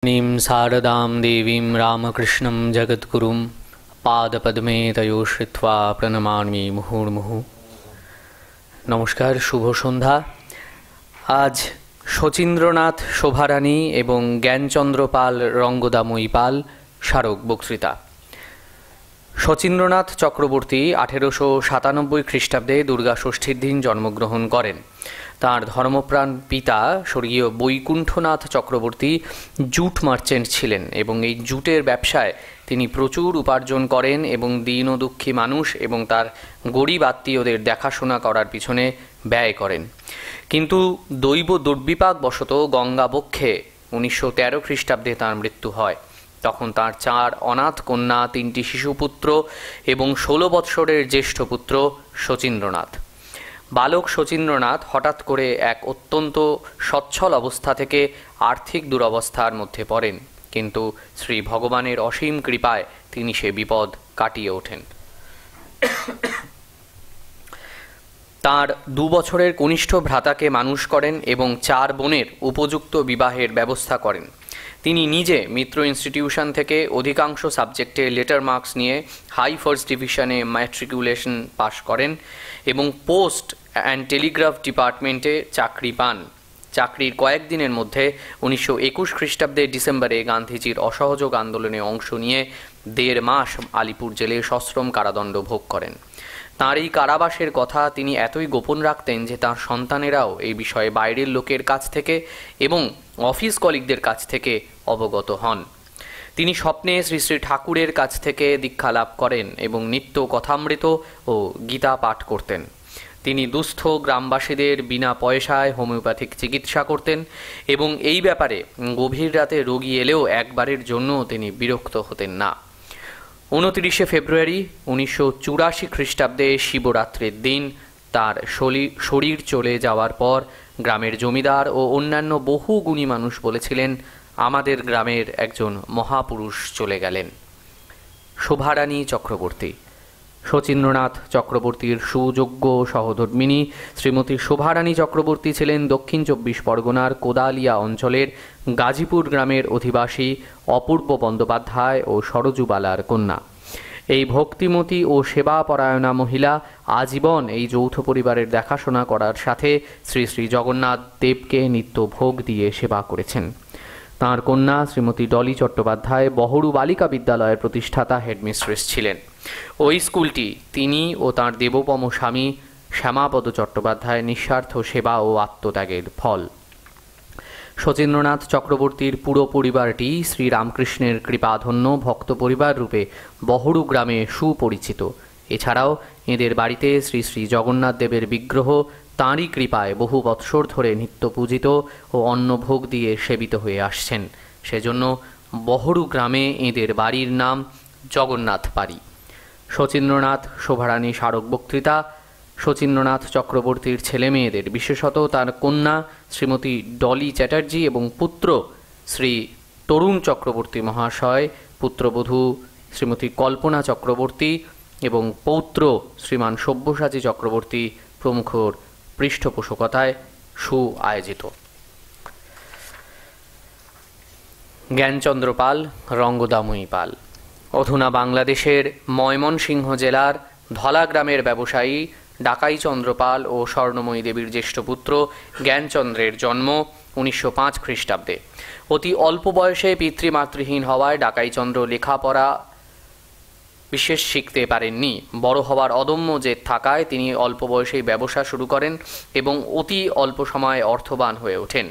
नीं शारदां देवीं रामकृष्णं जगद्गुरुं पादपद्मे तयो श्रित्वा प्रणमामि मुहुर्मुहुः। नमस्कार, शुभ सन्ध्या। आज শচীন্দ্রনাথ শোভারানী এবং জ্ঞানচন্দ্র পাল রঙ্গদাময়ী পাল স্মারক বক্তৃতা। শচীন্দ্রনাথ চক্রবর্তী 1897 খ্রিস্টাব্দে দুর্গা ষষ্ঠীর দিন জন্মগ্রহণ করেন। তাঁর ধর্মপ্রাণ পিতা স্বর্গীয় বৈকুণ্ঠনাথ চক্রবর্তী জুট মার্চেন্ট ছিলেন এবং এই জুটের ব্যবসায় তিনি প্রচুর উপার্জন করেন এবং দীন ও দুঃখী মানুষ এবং তার গরিব আত্মীয়দের দেখাশোনা করার পিছনে ব্যয় করেন। কিন্তু দৈব দুর্বিপাকবশত গঙ্গাবক্ষে 1913 খ্রিস্টাব্দে তাঁর মৃত্যু হয়। তখন তাঁর 4 অনাথ কন্যা, 3টি শিশুপুত্র এবং 16 বৎসরের জ্যেষ্ঠ পুত্র শচীন্দ্রনাথ। বালক শচীন্দ্রনাথ হঠাৎ করে এক অত্যন্ত সচ্ছল অবস্থা থেকে আর্থিক দুরবস্থার মধ্যে পড়েন, কিন্তু শ্রী ভগবানের অসীম কৃপায় তিনি সে বিপদ কাটিয়ে ওঠেন। তাঁর 2 বছরের কনিষ্ঠ ভ্রাতাকে মানুষ করেন এবং 4 বোনের উপযুক্ত বিবাহের ব্যবস্থা করেন। তিনি নিজে মিত্র ইনস্টিটিউশন থেকে অধিকাংশ সাবজেক্টে লেটার মার্কস নিয়ে হাই ফার্স্ট ডিভিশনে ম্যাট্রিকুলেশন পাশ করেন এবং পোস্ট অ্যান্ড টেলিগ্রাফ ডিপার্টমেন্টে চাকরি পান। চাকরির কয়েকদিনের মধ্যে 1921 খ্রিস্টাব্দে ডিসেম্বরে গান্ধীজির অসহযোগ আন্দোলনে অংশ নিয়ে 1.5 মাস আলিপুর জেলে সশ্রম কারাদণ্ড ভোগ করেন। তাঁর এই কারাবাসের কথা তিনি এতই গোপন রাখতেন যে তাঁর সন্তানেরাও এই বিষয়ে বাইরের লোকের কাছ থেকে এবং অফিস কলিগদের কাছ থেকে অবগত হন। তিনি স্বপ্নে শ্রী শ্রী ঠাকুরের কাছ থেকে দীক্ষা লাভ করেন এবং নিত্য কথামৃত ও গীতা পাঠ করতেন। তিনি দুস্থ গ্রামবাসীদের বিনা পয়সায় হোমিওপ্যাথিক চিকিৎসা করতেন এবং এই ব্যাপারে গভীর রাতে রোগী এলেও একবারের জন্য তিনি বিরক্ত হতেন না। 29 ফেব্রুয়ারি 1984 খ্রিস্টাব্দে শিবরাত্রির দিন তার শরীর চলে যাওয়ার পর গ্রামের জমিদার ও অন্যান্য বহু গুণী মানুষ বলেছিলেন, আমাদের গ্রামের একজন মহাপুরুষ চলে গেলেন। শোভারানী চক্রবর্তী। শচীন্দ্রনাথ চক্রবর্তীর সুযোগ্য সহধর্মিণী শ্রীমতী শোভারানী চক্রবর্তী ছিলেন দক্ষিণ 24 পরগনার কোদালিয়া অঞ্চলের গাজীপুর গ্রামের অধিবাসী অপূর্ব বন্দ্যোপাধ্যায় ও সরজুবালার কন্যা। এই ভক্তিমতী ও সেবাপরায়ণা মহিলা আজীবন এই যৌথ পরিবারের দেখাশোনা করার সাথে শ্রী শ্রী জগন্নাথ দেবকে নিত্য ভোগ দিয়ে সেবা করেছেন। তাঁর কন্যা শ্রীমতী ডলি চট্টোপাধ্যায় বহরু বালিকা বিদ্যালয়ের প্রতিষ্ঠাতা হেডমিস্ট্রেস ছিলেন। ওই স্কুলটি তিনি ও তাঁর দেবপম স্বামী শ্যামাপদ চট্টোপাধ্যায় নিঃস্বার্থ সেবা ও আত্মত্যাগের ফল। শচীন্দ্রনাথ চক্রবর্তীর পুরো পরিবারটি শ্রীরামকৃষ্ণের কৃপাধন্য ভক্ত পরিবার রূপে বহরু গ্রামে সুপরিচিত। এছাড়াও এদের বাড়িতে শ্রী শ্রী জগন্নাথ দেবের বিগ্রহ তাঁরই কৃপায় বহু বৎসর ধরে নিত্য পূজিত ও অন্নভোগ দিয়ে সেবিত হয়ে আসছেন। সেজন্য বহরু গ্রামে এদের বাড়ির নাম জগন্নাথ বাড়ি। শচীন্দ্রনাথ শোভারানী স্মারক বক্তৃতা। শচীন্দ্রনাথ চক্রবর্তীর ছেলে মেয়েদের, বিশেষত তার কন্যা শ্রীমতী ডলি চ্যাটার্জি এবং পুত্র শ্রী তরুণ চক্রবর্তী মহাশয়, পুত্রবধূ শ্রীমতী কল্পনা চক্রবর্তী এবং পৌত্র শ্রীমান সব্যসাচী চক্রবর্তী প্রমুখর পৃষ্ঠপোষকতায় আয়োজিত। জ্ঞানচন্দ্র পাল রঙ্গদাময়ী পাল অধুনা বাংলাদেশের ময়মনসিংহ জেলার ধলা গ্রামের ব্যবসায়ী ডাকাইচন্দ্র পাল ও স্বর্ণময়ী দেবীর জ্যেষ্ঠ পুত্র জ্ঞানচন্দ্রের জন্ম 1905 খ্রিস্টাব্দে। অতি অল্প বয়সে পিতৃমাতৃহীন হওয়ায় ডাকাইচন্দ্র লেখাপড়া বিশেষ শিখতে পারেননি। বড় হওয়ার অদম্য জেদ থাকায় তিনি অল্প বয়সেই ব্যবসা শুরু করেন এবং অতি অল্প সময়ে অর্থবান হয়ে ওঠেন।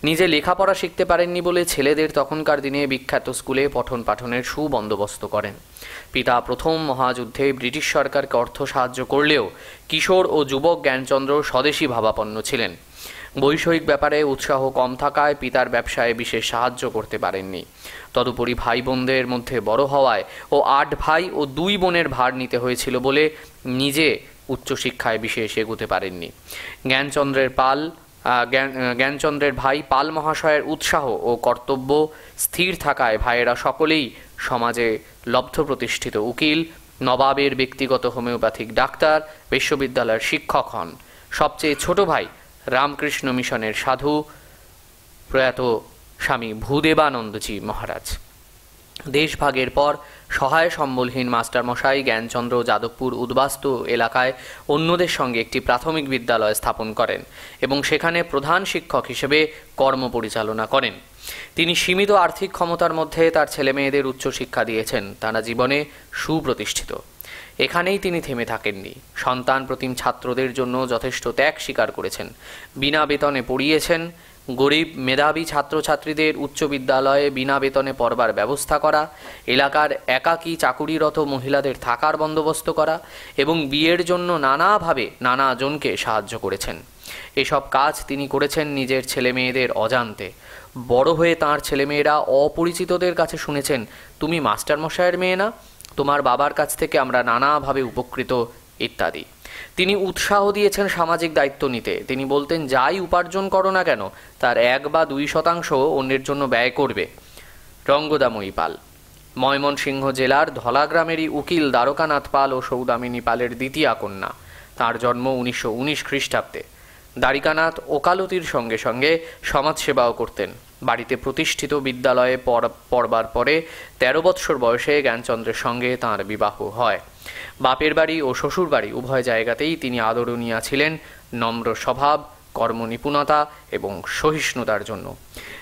নিজে লেখাপড়া শিখতে পারেননি বলে ছেলেদের তখনকার দিনে বিখ্যাত স্কুলে পঠন পাঠনের সুবন্দোবস্ত করেন। পিতা প্রথম মহাযুদ্ধে ব্রিটিশ সরকারকে অর্থ সাহায্য করলেও কিশোর ও যুবক জ্ঞানচন্দ্র স্বদেশী ভাবাপন্ন ছিলেন। বৈষয়িক ব্যাপারে উৎসাহ কম থাকায় পিতার ব্যবসায় বিশেষ সাহায্য করতে পারেননি। তদুপরি ভাই বোনদের মধ্যে বড় হওয়ায় ও 8 ভাই ও 2 বোনের ভার নিতে হয়েছিল বলে নিজে উচ্চশিক্ষায় বিশেষ এগোতে পারেননি। জ্ঞানচন্দ্রের ভাই পাল মহাশয়ের উৎসাহ ও কর্তব্য স্থির থাকায় ভাইয়েরা সকলেই সমাজে লব্ধ প্রতিষ্ঠিত উকিল, নবাবের ব্যক্তিগত হোমিওপ্যাথিক ডাক্তার, বিশ্ববিদ্যালয়ের শিক্ষক হন। সবচেয়ে ছোট ভাই রামকৃষ্ণ মিশনের সাধু প্রয়াত স্বামী ভূদেবানন্দজি মহারাজ। দেশভাগের পর সহায় সম্বলহীন মাস্টারমশাই জ্ঞানচন্দ্র যাদবপুর উদ্বাস্তু এলাকায় অন্যদের সঙ্গে একটি প্রাথমিক বিদ্যালয় স্থাপন করেন এবং সেখানে প্রধান শিক্ষক হিসেবে কর্ম পরিচালনা করেন। তিনি সীমিত আর্থিক ক্ষমতার মধ্যে তার ছেলেমেয়েদের উচ্চশিক্ষা দিয়েছেন। তারা জীবনে সুপ্রতিষ্ঠিত। এখানেই তিনি থেমে থাকেননি। সন্তান প্রতিম ছাত্রদের জন্য যথেষ্ট ত্যাগ স্বীকার করেছেন। বিনা বেতনে পড়িয়েছেন। গরিব মেধাবী ছাত্রছাত্রীদের উচ্চ বিদ্যালয়ে বিনা বেতনে পড়বার ব্যবস্থা করা, এলাকার একাকী চাকুরিরত মহিলাদের থাকার বন্দোবস্ত করা এবং বিয়ের জন্য নানাভাবে নানাজনকে সাহায্য করেছেন। এসব কাজ তিনি করেছেন নিজের ছেলেমেয়েদের অজান্তে। বড় হয়ে তাঁর ছেলেমেয়েরা অপরিচিতদের কাছে শুনেছেন, তুমি মাস্টারমশাইয়ের মেয়ে না? তোমার বাবার কাছ থেকে আমরা নানাভাবে উপকৃত, ইত্যাদি। তিনি উৎসাহ দিয়েছেন সামাজিক দায়িত্ব নিতে। তিনি বলতেন, যাই উপার্জন করো না কেন তার 1 বা 2% অন্যের জন্য ব্যয় করবে। রঙ্গদাময়ী পাল ময়মনসিংহ জেলার ধলাগ্রামেরই উকিল দ্বারকানাথ পাল ও সৌদামিনী পালের দ্বিতীয়া কন্যা। তাঁর জন্ম 1919 খ্রিস্টাব্দে। দ্বারিকানাথ ওকালতির সঙ্গে সঙ্গে সমাজসেবাও করতেন। বাড়িতে প্রতিষ্ঠিত বিদ্যালয়ে পড়বার পরে 13 বৎসর বয়সে জ্ঞানচন্দ্রের সঙ্গে তাঁর বিবাহ হয়। বাপের বাড়ি ও শ্বশুর বাড়ি উভয় জায়গাতেই তিনি আদরণীয়া ছিলেন নম্র স্বভাব, কর্মনিপুণতা এবং সহিষ্ণুতার জন্য।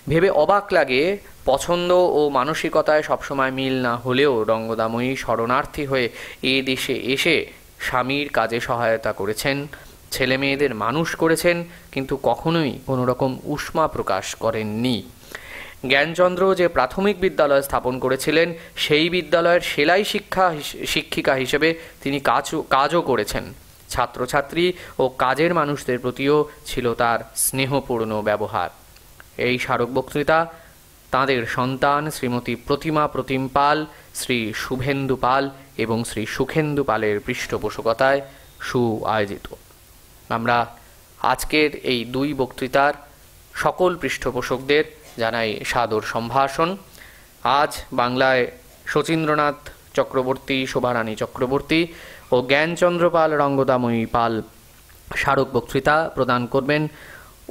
ভেবে অবাক লাগে, পছন্দ ও মানসিকতায় সবসময় মিল না হলেও রঙ্গদাময়ী শরণার্থী হয়ে এ দেশে এসে স্বামীর কাজে সহায়তা করেছেন, ছেলে মেয়েদের মানুষ করেছেন, কিন্তু কখনোই কোনো রকম উষ্মা প্রকাশ করেননি। জ্ঞানচন্দ্র যে প্রাথমিক বিদ্যালয় স্থাপন করেছিলেন সেই বিদ্যালয়ের সেলাই শিক্ষিকা হিসেবে তিনি কাজও করেছেন। ছাত্রছাত্রী ও কাজের মানুষদের প্রতিও ছিল তার স্নেহপূর্ণ ব্যবহার। এই স্মারক বক্তৃতা তাঁদের সন্তান শ্রীমতী প্রতিমা প্রতিম পাল, শ্রী শুভেন্দু পাল এবং শ্রী সুখেন্দু পালের পৃষ্ঠপোষকতায় আয়োজিত। আমরা আজকের এই 2 বক্তৃতার সকল পৃষ্ঠপোষকদের জানাই সাদর সম্ভাষণ। আজ বাংলায় শচীন্দ্রনাথ চক্রবর্তী, শোভারানী চক্রবর্তী ও জ্ঞানচন্দ্র পাল, রঙ্গদাময়ী পাল স্মারক বক্তৃতা প্রদান করবেন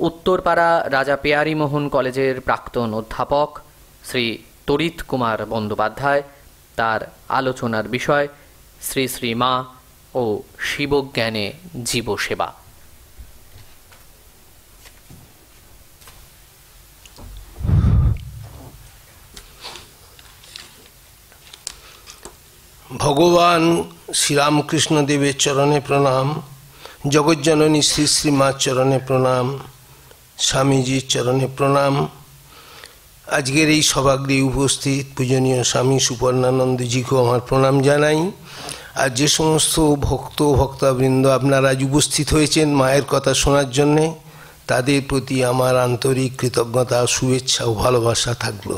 উত্তরপাড়া রাজা পেয়ারী মোহন কলেজের প্রাক্তন অধ্যাপক শ্রী তরিত কুমার বন্দ্যোপাধ্যায়। তার আলোচনার বিষয় শ্রী শ্রী মা ও শিবজ্ঞানে জীবসেবা। ভগবান শ্রীরামকৃষ্ণদেবের চরণে প্রণাম, জগজ্জননী শ্রী শ্রী মার চরণে প্রণাম, স্বামীজির চরণে প্রণাম। আজকের এই সভাগৃহে উপস্থিত পূজনীয় স্বামী সুপর্ণানন্দজিকেও আমার প্রণাম জানাই। আর যে সমস্ত ভক্তবৃন্দ আপনারা আজ উপস্থিত হয়েছেন মায়ের কথা শোনার জন্যে, তাদের প্রতি আমার আন্তরিক কৃতজ্ঞতা, শুভেচ্ছা ও ভালোবাসা থাকলো।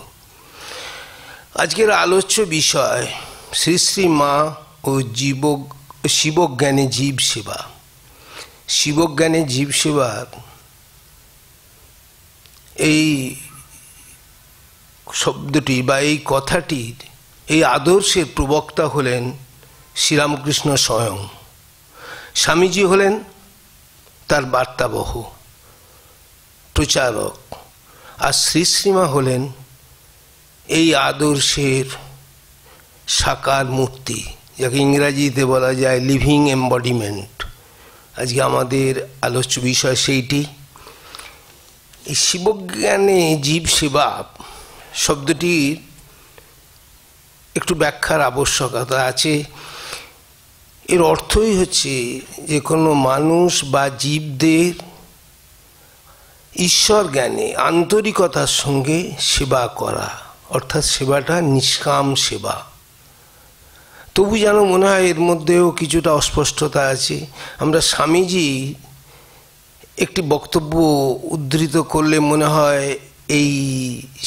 আজকের আলোচ্য বিষয় শ্রী শ্রী মা ও শিবজ্ঞানে জীব সেবা। শিবজ্ঞানে জীব সেবার এই শব্দটি বা এই কথাটির, এই আদর্শের প্রবক্তা হলেন শ্রীরামকৃষ্ণ স্বয়ং। স্বামীজি হলেন তার বার্তাবহ, প্রচারক, আর শ্রী শ্রীমা হলেন এই আদর্শের সাকার মূর্তি, যাকে ইংরাজিতে বলা যায় লিভিং এম্বডিমেন্ট। আজকে আমাদের আলোচ্য বিষয় সেইটি। এই শিবজ্ঞানে জীব সেবা শব্দটির একটু ব্যাখ্যার আবশ্যকতা আছে। এর অর্থই হচ্ছে যে কোনো মানুষ বা জীবদের ঈশ্বর জ্ঞানে আন্তরিকতার সঙ্গে সেবা করা, অর্থাৎ সেবাটা নিষ্কাম সেবা। তবু যেন মনে হয় এর মধ্যেও কিছুটা অস্পষ্টতা আছে। আমরা স্বামীজি একটি বক্তব্য উদ্ধৃত করলে মনে হয় এই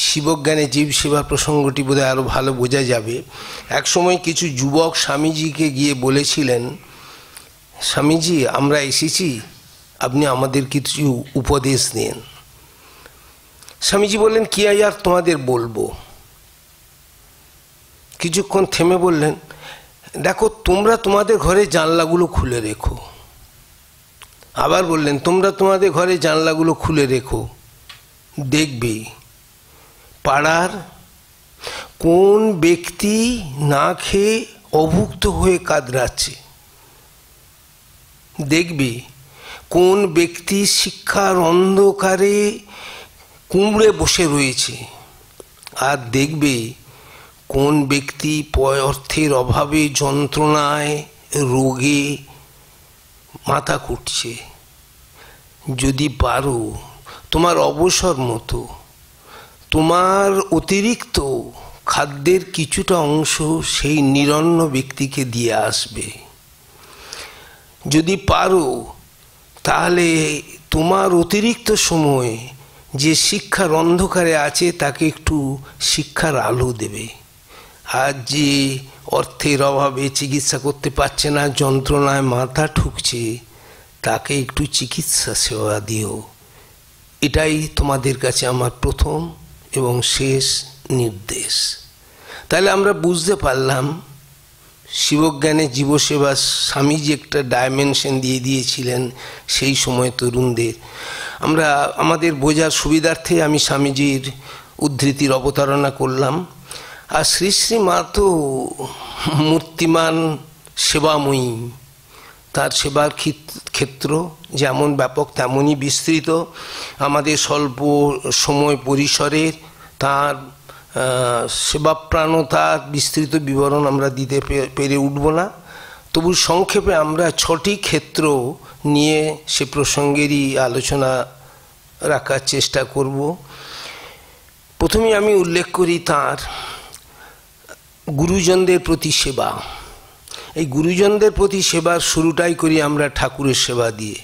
শিবজ্ঞানে জীব সেবা প্রসঙ্গটি বোধহয় আরও ভালো বোঝা যাবে। একসময় কিছু যুবক স্বামীজিকে গিয়ে বলেছিলেন, স্বামীজি আমরা এসেছি, আপনি আমাদের কিছু উপদেশ দেন। স্বামীজি বললেন, কি আর তোমাদের বলবো। কিছুক্ষণ থেমে বললেন, দেখো তোমরা তোমাদের ঘরে জানলাগুলো খুলে রেখো। আবার বললেন, তোমরা তোমাদের ঘরে জানলাগুলো খুলে রেখো, দেখবে পাড়ার কোন ব্যক্তি না খেয়ে অভুক্ত হয়ে কাতরাচ্ছে, দেখবে কোন ব্যক্তি শিক্ষার অন্ধকারে কুঁড়ে বসে রয়েছে, আর দেখবে কোন ব্যক্তি অর্থের অভাবে যন্ত্রণায় রোগে মাথা কুটছে। যদি পারো তোমার অবসর মতো তোমার অতিরিক্ত খাদ্যের কিছুটা অংশ সেই নিরন্ন ব্যক্তিকে দিয়ে আসবে। যদি পারো তাহলে তোমার অতিরিক্ত সময় যে শিক্ষার অন্ধকারে আছে তাকে একটু শিক্ষার আলো দেবে। আর যে অর্থের অভাবে চিকিৎসা করতে পারছে না, যন্ত্রণায় মাথা ঠুকছে, তাকে একটু চিকিৎসা সেবা দিও। এটাই তোমাদের কাছে আমার প্রথম এবং শেষ নির্দেশ। তাহলে আমরা বুঝতে পারলাম শিবজ্ঞানে জীবসেবা স্বামীজি একটা ডাইমেনশন দিয়ে দিয়েছিলেন সেই সময় তরুণদের। আমরা আমাদের বোঝার সুবিধার্থে আমি স্বামীজির উদ্ধৃতির অবতারণা করলাম। আর শ্রী শ্রী মা তো মূর্তিমান সেবাময়ী, তার সেবার ক্ষেত্র যেমন ব্যাপক তেমনই বিস্তৃত। আমাদের স্বল্প সময় পরিসরের তার সেবাপ্রাণতার বিস্তৃত বিবরণ আমরা দিতে পেরে উঠব না, তবু সংক্ষেপে আমরা 6টি ক্ষেত্র নিয়ে সে প্রসঙ্গেরই আলোচনা রাখার চেষ্টা করব। প্রথমে আমি উল্লেখ করি তার গুরুজনদের প্রতি সেবা। এই গুরুজনদের প্রতি সেবার শুরুটাই করি আমরা ঠাকুরের সেবা দিয়ে।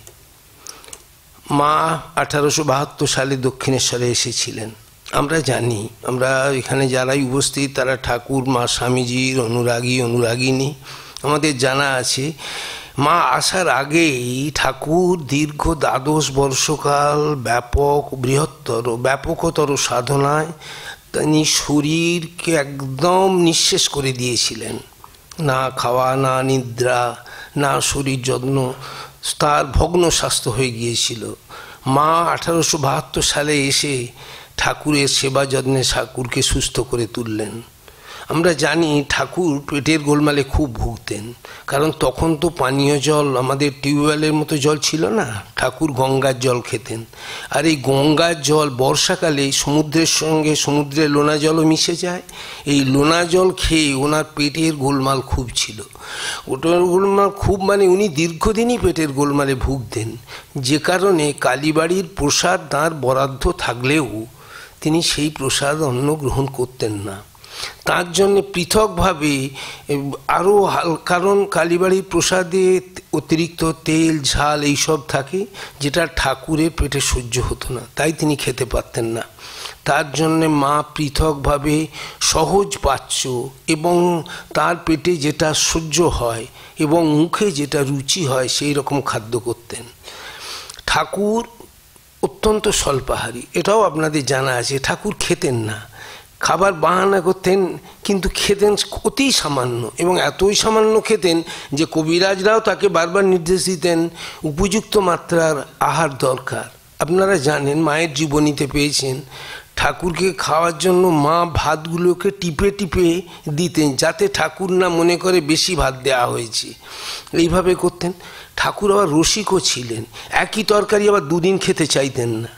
মা 1872 সালে দক্ষিণেশ্বরে এসেছিলেন। আমরা জানি, আমরা এখানে যারাই উপস্থিত তারা ঠাকুর মা স্বামীজির অনুরাগী অনুরাগিনী, আমাদের জানা আছে। মা আসার আগেই ঠাকুর দীর্ঘ 12 বর্ষকাল ব্যাপকতর সাধনায় তিনি শরীরকে একদম নিঃশেষ করে দিয়েছিলেন। না খাওয়া, না নিদ্রা, না শরীর যত্ন, তার ভগ্ন স্বাস্থ্য হয়ে গিয়েছিল। মা 1872 সালে এসে ঠাকুরের সেবা যত্নে ঠাকুরকে সুস্থ করে তুললেন। আমরা জানি ঠাকুর পেটের গোলমালে খুব ভুগতেন, কারণ তখন তো পানীয় জল আমাদের টিউবওয়েলের মতো জল ছিল না, ঠাকুর গঙ্গার জল খেতেন। আর এই গঙ্গার জল বর্ষাকালে সমুদ্রের সঙ্গে সমুদ্রের লোনা জলও মিশে যায়। এই লোনা জল খেয়ে ওনার পেটের গোলমাল খুব ছিল। ওটার গোলমাল খুব মানে উনি দীর্ঘদিনই পেটের গোলমালে ভুগতেন, যে কারণে কালীবাড়ির প্রসাদ তাঁর বরাদ্দ থাকলেও তিনি সেই প্রসাদ অন্ন গ্রহণ করতেন না। তার জন্য পৃথকভাবে আরও কারণ কালীবাড়ির প্রসাদে অতিরিক্ত তেল ঝাল এইসব থাকে, যেটা ঠাকুরের পেটে সহ্য হতো না, তাই তিনি খেতে পারতেন না। তার জন্যে মা পৃথকভাবে সহজ পাচ্য এবং তার পেটে যেটা সহ্য হয় এবং মুখে যেটা রুচি হয় সেই রকম খাদ্য করতেন। ঠাকুর অত্যন্ত স্বল্পাহারী, এটাও আপনাদের জানা আছে। ঠাকুর খেতেন না, খাবার বাহানা করতেন, কিন্তু খেতেন অতি সামান্য, এবং এতই সামান্য খেতেন যে কবিরাজরাও তাকে বারবার নির্দেশ দিতেন উপযুক্ত মাত্রার আহার দরকার। আপনারা জানেন, মায়ের জীবনীতে পেয়েছেন ঠাকুরকে খাওয়ার জন্য মা ভাতগুলোকে টিপে টিপে দিতেন, যাতে ঠাকুর না মনে করে বেশি ভাত দেওয়া হয়েছে। এইভাবে করতেন। ঠাকুর আবার রসিকও ছিলেন, একই তরকারি আবার দুদিন খেতে চাইতেন না।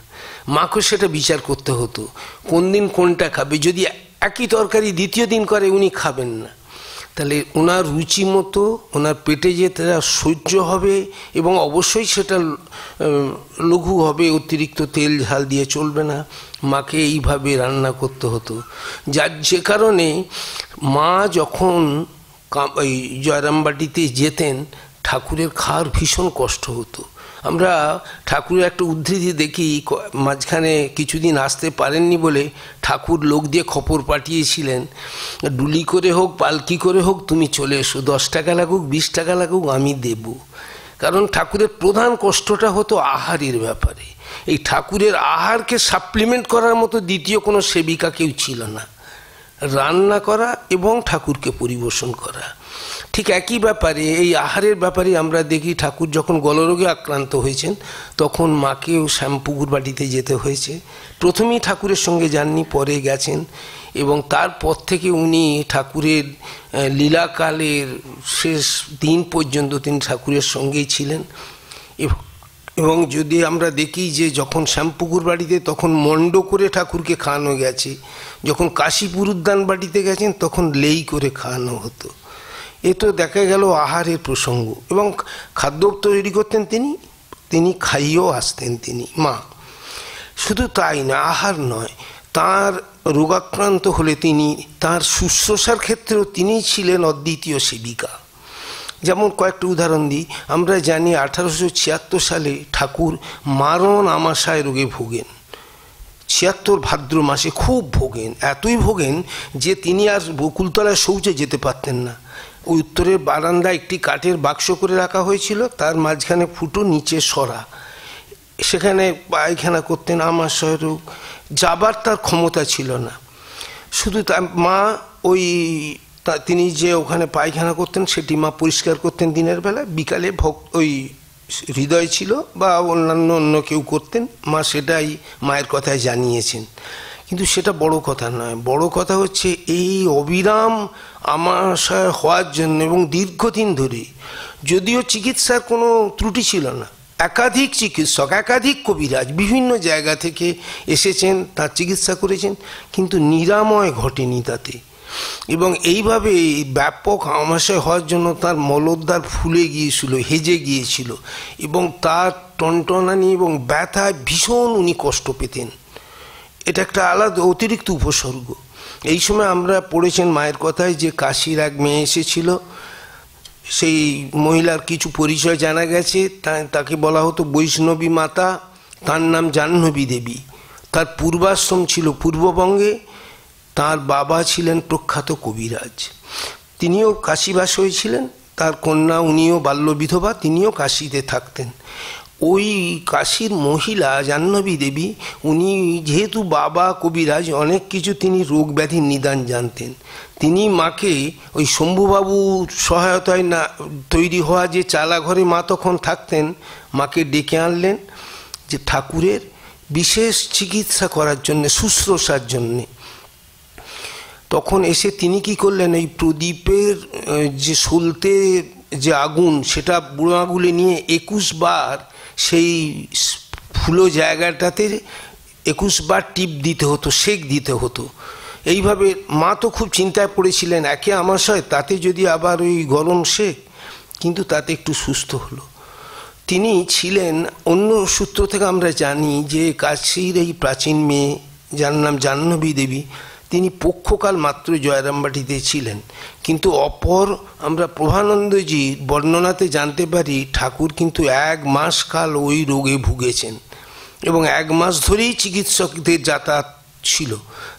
মাকে সেটা বিচার করতে হতো কোন দিন কোনটা খাবে। যদি একই তরকারি দ্বিতীয় দিন করে উনি খাবেন না, তাহলে ওনার রুচি মতো ওনার পেটে যেটা সহ্য হবে এবং অবশ্যই সেটা লঘু হবে, অতিরিক্ত তেল ঝাল দিয়ে চলবে না। মাকে এইভাবে রান্না করতে হতো, যে কারণে মা যখন এই জয়রামবাটিতে যেতেন ঠাকুরের খাওয়ার ভীষণ কষ্ট হতো। আমরা ঠাকুরের একটা উদ্ধৃতি দেখি, মাঝখানে কিছুদিন আসতে পারেননি বলে ঠাকুর লোক দিয়ে খবর পাঠিয়েছিলেন, ডুলি করে হোক পালকি করে হোক তুমি চলে এসো, 10 টাকা লাগুক 20 টাকা লাগুক আমি দেব। কারণ ঠাকুরের প্রধান কষ্টটা হতো আহারের ব্যাপারে। এই ঠাকুরের আহারকে সাপ্লিমেন্ট করার মতো দ্বিতীয় কোনো সেবিকা কেউ ছিল না। রান্না করা এবং ঠাকুরকে পরিবেশন করা। ঠিক একই ব্যাপারে এই আহারের ব্যাপারে আমরা দেখি ঠাকুর যখন গলরোগে আক্রান্ত হয়েছেন তখন মাকেও শ্যামপুকুর বাটিতে যেতে হয়েছে। প্রথমেই ঠাকুরের সঙ্গে যাননি, পরে গেছেন এবং তারপর থেকে উনি ঠাকুরের লীলাকালের শেষ দিন পর্যন্ত তিনি ঠাকুরের সঙ্গেই ছিলেন। এবং যদি আমরা দেখি যে যখন শ্যামপুকুর বাড়িতে তখন মণ্ড করে ঠাকুরকে খাওয়ানো গেছে, যখন কাশীপুর উদ্যান বাড়িতে গেছেন তখন লেই করে খাওয়ানো হতো। এ তো দেখা গেল আহারের প্রসঙ্গ। এবং খাদ্য তৈরি করতেন তিনি খাইয়েও আসতেন তিনি মা। শুধু তাই না, আহার নয়, তার রোগাক্রান্ত হলে তিনি তার শুশ্রূষার ক্ষেত্রেও তিনি ছিলেন অদ্বিতীয় সেবিকা। যেমন কয়েকটা উদাহরণ দিই। আমরা জানি 1876 সালে ঠাকুর মারণ আমাশায় রোগে ভোগেন। 76 ভাদ্র মাসে খুব ভোগেন, এতই ভোগেন যে তিনি আর বকুলতলায় শৌচে যেতে পারতেন না। ওই উত্তরের বারান্দায় একটি কাঠের বাক্স করে রাখা হয়েছিল, তার মাঝখানে ফুটো, নিচে সরা, সেখানে পায়খানা করতেন। আমাশয় রোগ, যাবার তার ক্ষমতা ছিল না। শুধু তার মা তিনি যে ওখানে পায়খানা করতেন সেটি মা পরিষ্কার করতেন দিনের বেলা, বিকালে ওই হৃদয় ছিল বা অন্য কেউ করতেন, মা সেটাই মায়ের কথায় জানিয়েছেন। কিন্তু সেটা বড় কথা নয়, বড় কথা হচ্ছে এই অবিরাম আমাশয় হওয়ার জন্য এবং দীর্ঘদিন ধরে, যদিও চিকিৎসার কোনো ত্রুটি ছিল না, একাধিক চিকিৎসক, একাধিক কবিরাজ বিভিন্ন জায়গা থেকে এসেছেন, তার চিকিৎসা করেছেন, কিন্তু নিরাময় ঘটেনি তাতে। এবং এইভাবে ব্যাপক আমাশয় হওয়ার জন্য তার মলদ্বার ফুলে গিয়েছিল, হেজে গিয়েছিল এবং তার টনটনানি এবং ব্যথায় ভীষণ উনি কষ্ট পেতেন। এটা একটা আলাদা অতিরিক্ত উপসর্গ। এই সময় আমরা পড়েছেন মায়ের কথায় যে কাশীর এক মেয়ে এসেছিল, সেই মহিলার কিছু পরিচয় জানা গেছে, তাকে বলা হতো বৈষ্ণবী মাতা, তার নাম জাহ্নবী দেবী। তার পূর্বাশ্রম ছিল পূর্ববঙ্গে, তার বাবা ছিলেন প্রখ্যাত কবিরাজ, তিনিও কাশীবাস হয়েছিলেন, তার কন্যা উনিও বাল্যবিধবা, তিনিও কাশীতে থাকতেন। ওই কাশীর মহিলা জাহ্নবী দেবী, উনি যেহেতু বাবা কবিরাজ, অনেক কিছু তিনি রোগ ব্যাধির নিদান জানতেন। তিনি মাকে ওই শম্ভুবাবুর সহায়তায় না তৈরি হওয়া যে চালাঘরে মা তখন থাকতেন, মাকে ডেকে আনলেন যে ঠাকুরের বিশেষ চিকিৎসা করার জন্যে, শুশ্রূষার জন্যে। তখন এসে তিনি কি করলেন, এই প্রদীপের যে সলতে যে আগুন, সেটা বুড়ো আঙুলে নিয়ে 21 বার সেই ফুলো জায়গাটাতে 21 বার টিপ দিতে হতো, সেক দিতে হতো। এইভাবে মা তো খুব চিন্তায় পড়েছিলেন, একে আমাশয়, তাতে যদি আবার ওই গরম সেক, কিন্তু তাতে একটু সুস্থ হলো। তিনি ছিলেন, অন্য সূত্র থেকে আমরা জানি যে কাশীর এই প্রাচীন মেয়ে যার নাম জাহ্নবী দেবী, তিনি পক্ষকাল মাত্র জয়রামবাটিতে ছিলেন, কিন্তু অপর আমরা প্রভানন্দজির বর্ণনাতে জানতে পারি ঠাকুর কিন্তু 1 মাস কাল ওই রোগে ভুগেছেন এবং 1 মাস ধরেই চিকিৎসকদের যাতায়াত ছিল।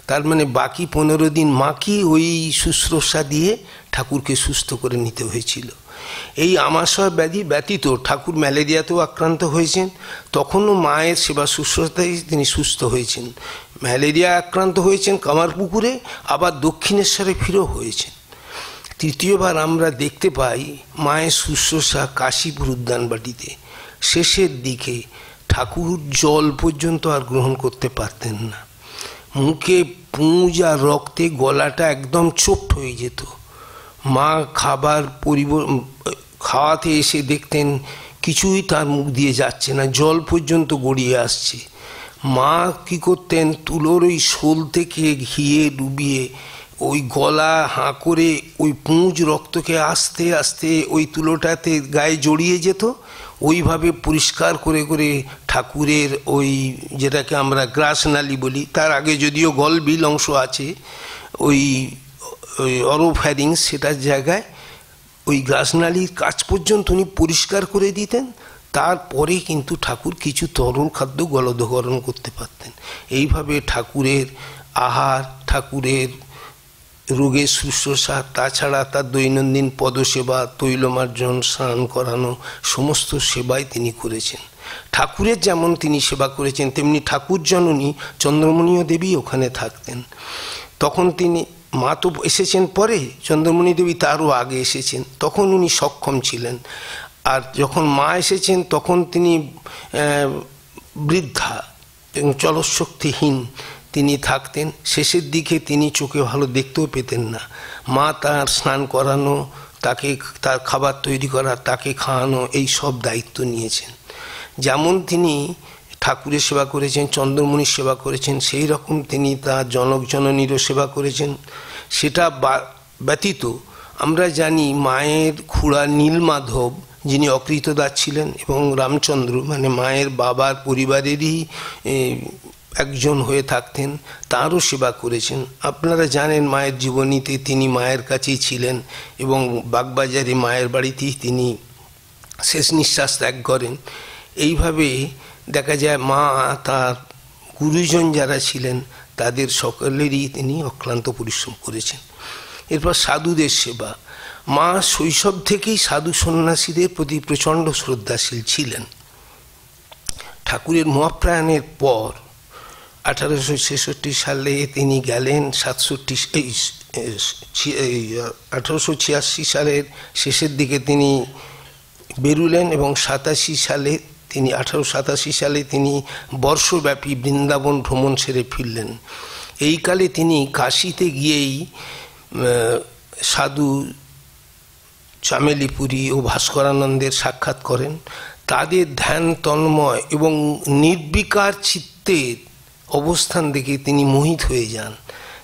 তার মানে বাকি 15 দিন মাকে ওই শুশ্রূষা দিয়ে ঠাকুরকে সুস্থ করে নিতে হয়েছিল। এই আমাশয় ব্যাধি ব্যতীত ঠাকুর ম্যালেরিয়াতেও আক্রান্ত হয়েছেন, তখনও মায়ের সেবা শুশ্রূষাতেই তিনি সুস্থ হয়েছেন। ম্যালেরিয়া আক্রান্ত হয়েছেন কামারপুকুরে, আবার দক্ষিণেশ্বরে ফিরেও হয়েছেন। তৃতীয়বার আমরা দেখতে পাই মায়ের শুশ্রূষা কাশীপুর উদ্যানবাটিতে। শেষের দিকে ঠাকুর জল পর্যন্ত আর গ্রহণ করতে পারতেন না, মুখে পুঁজ আর রক্তে গলাটা একদম চোপ্ট হয়ে যেত। মা খাওয়াতে এসে দেখতেন কিছুই তার মুখ দিয়ে যাচ্ছে না, জল পর্যন্ত গড়িয়ে আসছে। মা কি করতেন, তুলোর ওই শোল থেকে ঘিয়ে ডুবিয়ে ওই গলা হাঁ করে ওই পুঁজ রক্তকে আস্তে আস্তে ওই তুলোটাতে গায়ে জড়িয়ে যেত, ওইভাবে পরিষ্কার করে করে ঠাকুরের ওই যেটাকে আমরা গ্রাসনালী বলি, তার আগে যদিও গলবিল অংশ আছে, ওই অরোফ্যারিংস, সেটার জায়গায় ওই গ্রাসনালীর কাছ পর্যন্ত উনি পরিষ্কার করে দিতেন। তারপরে কিন্তু ঠাকুর কিছু তরল খাদ্য গলদকরণ করতে পারতেন। এইভাবে ঠাকুরের আহার, ঠাকুরের রোগের শুশ্রূষা, তাছাড়া তার দৈনন্দিন পদসেবা, তৈলমার্জন, স্নান করানো, সমস্ত সেবাই তিনি করেছেন। ঠাকুরের যেমন তিনি সেবা করেছেন, তেমনি ঠাকুর জননী চন্দ্রমণীয় দেবী ওখানে থাকতেন। তখন তিনি মা তো এসেছেন পরে, চন্দ্রমণি দেবী তারও আগে এসেছেন, তখন উনি সক্ষম ছিলেন। আর যখন মা এসেছেন তখন তিনি বৃদ্ধা এবং চলশক্তিহীন তিনি থাকতেন। শেষের দিকে তিনি চোখে ভালো দেখতেও পেতেন না। মা তার স্নান করানো, তাকে তার খাবার তৈরি করা, তাকে খাওয়ানো, এই সব দায়িত্ব নিয়েছেন। যেমন তিনি ঠাকুরের সেবা করেছেন, চন্দ্রমণির সেবা করেছেন, সেই রকম তিনি তার জনক জননীরও সেবা করেছেন। সেটা ব্যতীত আমরা জানি মায়ের খুড়া নীলমাধব, যিনি অকৃতদাস ছিলেন এবং রামচন্দ্র মানে মায়ের বাবার পরিবারেরই একজন হয়ে থাকতেন, তারও সেবা করেছেন। আপনারা জানেন মায়ের জীবনীতে তিনি মায়ের কাছেই ছিলেন এবং বাগবাজারে মায়ের বাড়িতেই তিনি শেষ নিঃশ্বাস ত্যাগ করেন। এইভাবে দেখা যায় মা তার গুরুজন যারা ছিলেন তাদের সকলেরই তিনি অক্লান্ত পরিশ্রম করেছেন। এরপর সাধুদের সেবা। মা শৈশব থেকেই সাধু সন্ন্যাসীদের প্রতি প্রচণ্ড শ্রদ্ধাশীল ছিলেন। ঠাকুরের মহাপ্রয়াণের পর 1866 সালে তিনি গেলেন, 1886 সালের শেষের দিকে তিনি বেরুলেন এবং 1887 সালে তিনি বর্ষব্যাপী বৃন্দাবন ভ্রমণ সেরে ফিরলেন। এই কালে তিনি কাশীতে গিয়েই সাধু চামেলিপুরী ও ভাস্করানন্দের সাক্ষাৎ করেন। তাদের ধ্যান তন্ময় এবং নির্বিকার চিত্তের অবস্থান দেখে তিনি মোহিত হয়ে যান।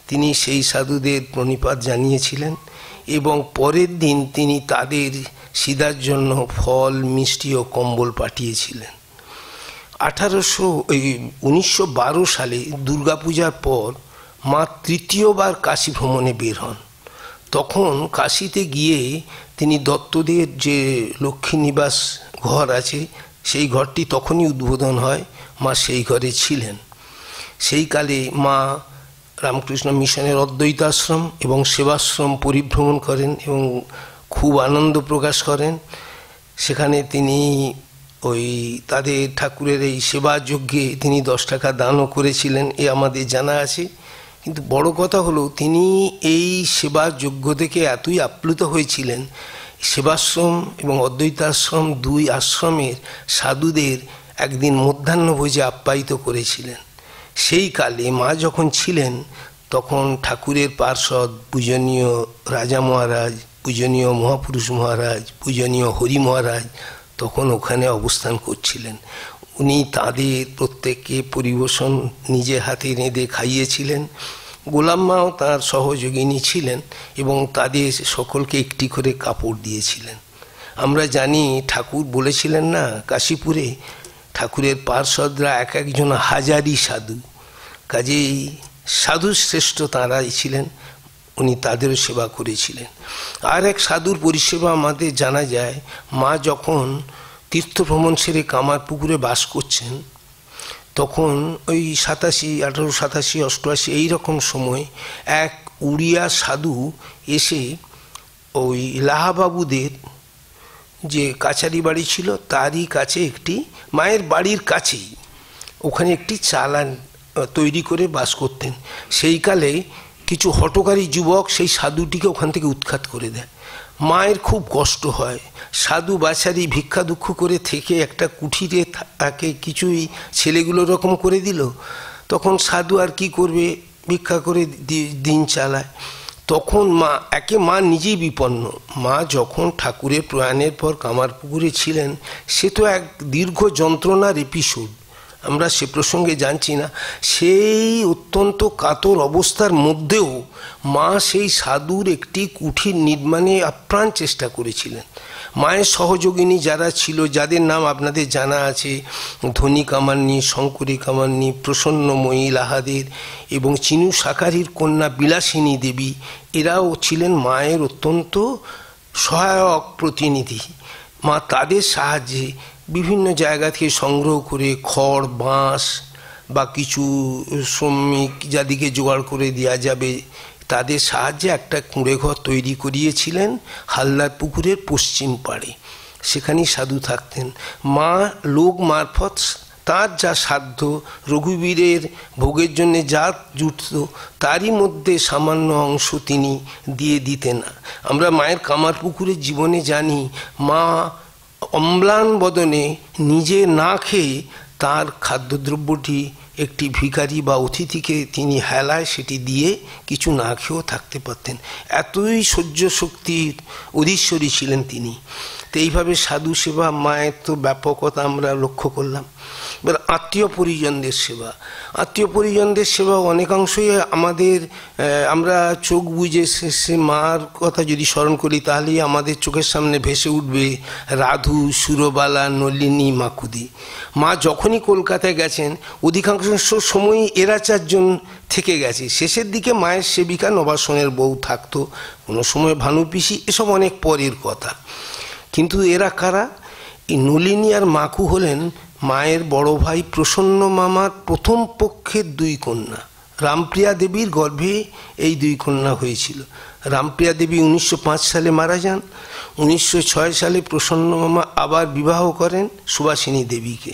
তিনি সেই সাধুদের প্রণিপাত জানিয়েছিলেন এবং পরের দিন তিনি তাদের সিদার জন্য ফল, মিষ্টি ও কম্বল পাঠিয়েছিলেন। 1912 সালে দুর্গাপূজার পর মা তৃতীয়বার কাশী ভ্রমণে বের হন। তখন কাশীতে গিয়ে তিনি দত্তদের যে লক্ষ্মী নিবাস ঘর আছে সেই ঘরটি তখনই উদ্বোধন হয়, মা সেই ঘরে ছিলেন। সেই কালে মা রামকৃষ্ণ মিশনের অদ্বৈতাশ্রম এবং সেবাশ্রম পরিভ্রমণ করেন এবং খুব আনন্দ প্রকাশ করেন। সেখানে তিনি তাদের ঠাকুরের এই সেবা যজ্ঞে তিনি 10 টাকা দানও করেছিলেন, এ আমাদের জানা আছে। কিন্তু বড় কথা হলো তিনি এই সেবা যজ্ঞ থেকে এতই আপ্লুত হয়েছিলেন, সেবাশ্রম এবং অদ্বৈতাশ্রম 2 আশ্রমের সাধুদের একদিন মধ্যাহ্নভোজে আপ্যায়িত করেছিলেন। সেই কালে মা যখন ছিলেন তখন ঠাকুরের পার্ষদ পূজনীয় রাজা মহারাজ, পূজনীয় মহাপুরুষ মহারাজ, পূজনীয় হরি মহারাজ তখন ওখানে অবস্থান করছিলেন। উনি তাদের প্রত্যেককে পরিবেশন নিজে হাতে রেঁধে খাইয়েছিলেন। গোলাম মাও তাঁর সহযোগিনী ছিলেন এবং তাদের সকলকে একটি করে কাপড় দিয়েছিলেন। আমরা জানি ঠাকুর বলেছিলেন না, কাশীপুরে ঠাকুরের পার্ষদরা এক একজন হাজারি সাধু, কাজেই সাধু শ্রেষ্ঠ তাঁরাই ছিলেন, উনি তাদেরও সেবা করেছিলেন। আর এক সাধুর পরিষেবা আমাদের জানা যায়, মা যখন তীর্থভ্রমণ সেরে কামারপুকুরে বাস করছেন তখন ওই 1887, 88 এইরকম সময় এক উড়িয়া সাধু এসে ওই লাহাবাবুদের যে কাছারি বাড়ি ছিল তারই কাছে একটি মায়ের বাড়ির কাছেই ওখানে একটি চালান তৈরি করে বাস করতেন। সেই কালে কিছু হঠকারী যুবক সেই সাধুটিকে ওখান থেকে উৎখাত করে দেয়। মায়ের খুব কষ্ট হয়। সাধু বাছারি ভিক্ষা দুঃখ করে থেকে একটা কুঠিরে তাকে কিছুই ছেলেগুলো রকম করে দিল। তখন সাধু আর কি করবে, ভিক্ষা করে দিন চালায়। তখন মা নিজেই বিপন্ন। মা যখন ঠাকুরের প্রয়াণের পর কামারপুকুরে ছিলেন, সে তো এক দীর্ঘ যন্ত্রণার এপিসোড, আমরা সে প্রসঙ্গে জানছি না। সেই অত্যন্ত কাতর অবস্থার মধ্যেও মা সেই সাধুর একটি কুঠির নির্মাণে আপ্রাণ চেষ্টা করেছিলেন। মায়ের সহযোগিনী যারা ছিল, যাদের নাম আপনাদের জানা আছে, ধনী কামান্নি, শঙ্করী কামান্নি, প্রসন্নময়ী লাহাদের এবং চিনু শাকারির কন্যা বিলাসিনী দেবী, এরাও ছিলেন মায়ের অত্যন্ত সহায়ক প্রতিনিধি। মা তাদের সাহায্যে বিভিন্ন জায়গা থেকে সংগ্রহ করে খড়, বাঁশ বা কিছু শ্রমিক যাদিকে জোগাড় করে দেওয়া যাবে তাদের সাহায্যে একটা কুঁড়ে ঘর তৈরি করিয়েছিলেন হালদার পুকুরের পশ্চিম পাড়ে। সেখানেই সাধু থাকতেন। মা লোক মারফত তার যা সাধ্য, রঘুবীরের ভোগের জন্যে যা জুটত তারই মধ্যে সামান্য অংশ তিনি দিয়ে দিতেন না। আমরা মায়ের কামার পুকুরের জীবনে জানি, মা অম্লান বদনে নিজে না খেয়ে তার খাদ্যদ্রব্যটি একটি ভিখারি বা অতিথিকে তিনি হেলায় সেটি দিয়ে কিছু না খেয়েও থাকতে পারতেন। এতই সহ্য শক্তির অধীশ্বরী ছিলেন তিনি। তো এইভাবে সাধু সেবা মায়ের তো ব্যাপকতা আমরা লক্ষ্য করলাম। এবার আত্মীয় পরিজনদের সেবা, আত্মীয় পরিজনদের সেবা অনেকাংশই আমাদের, আমরা চোখ বুজে সে মার কথা যদি স্মরণ করি তাহলেই আমাদের চোখের সামনে ভেসে উঠবে রাধু, সুরবালা, নলিনী, মাকুদি। মা যখনই কলকাতায় গেছেন অধিকাংশ সময়ই এরা চারজন থেকে গেছে। শেষের দিকে মায়ের সেবিকা নবাসনের বউ থাকতো, কোনো সময় ভানু পিসি, এসব অনেক পরের কথা। কিন্তু এরা কারা? এই নলিনী আর মাকু হলেন মায়ের বড় ভাই প্রসন্ন মামার প্রথম পক্ষের দুই কন্যা। রামপ্রিয়া দেবীর গর্ভে এই দুই কন্যা হয়েছিল। রামপ্রিয়া দেবী 1905 সালে মারা যান। 1906 সালে প্রসন্ন মামা আবার বিবাহ করেন সুভাষিনী দেবীকে।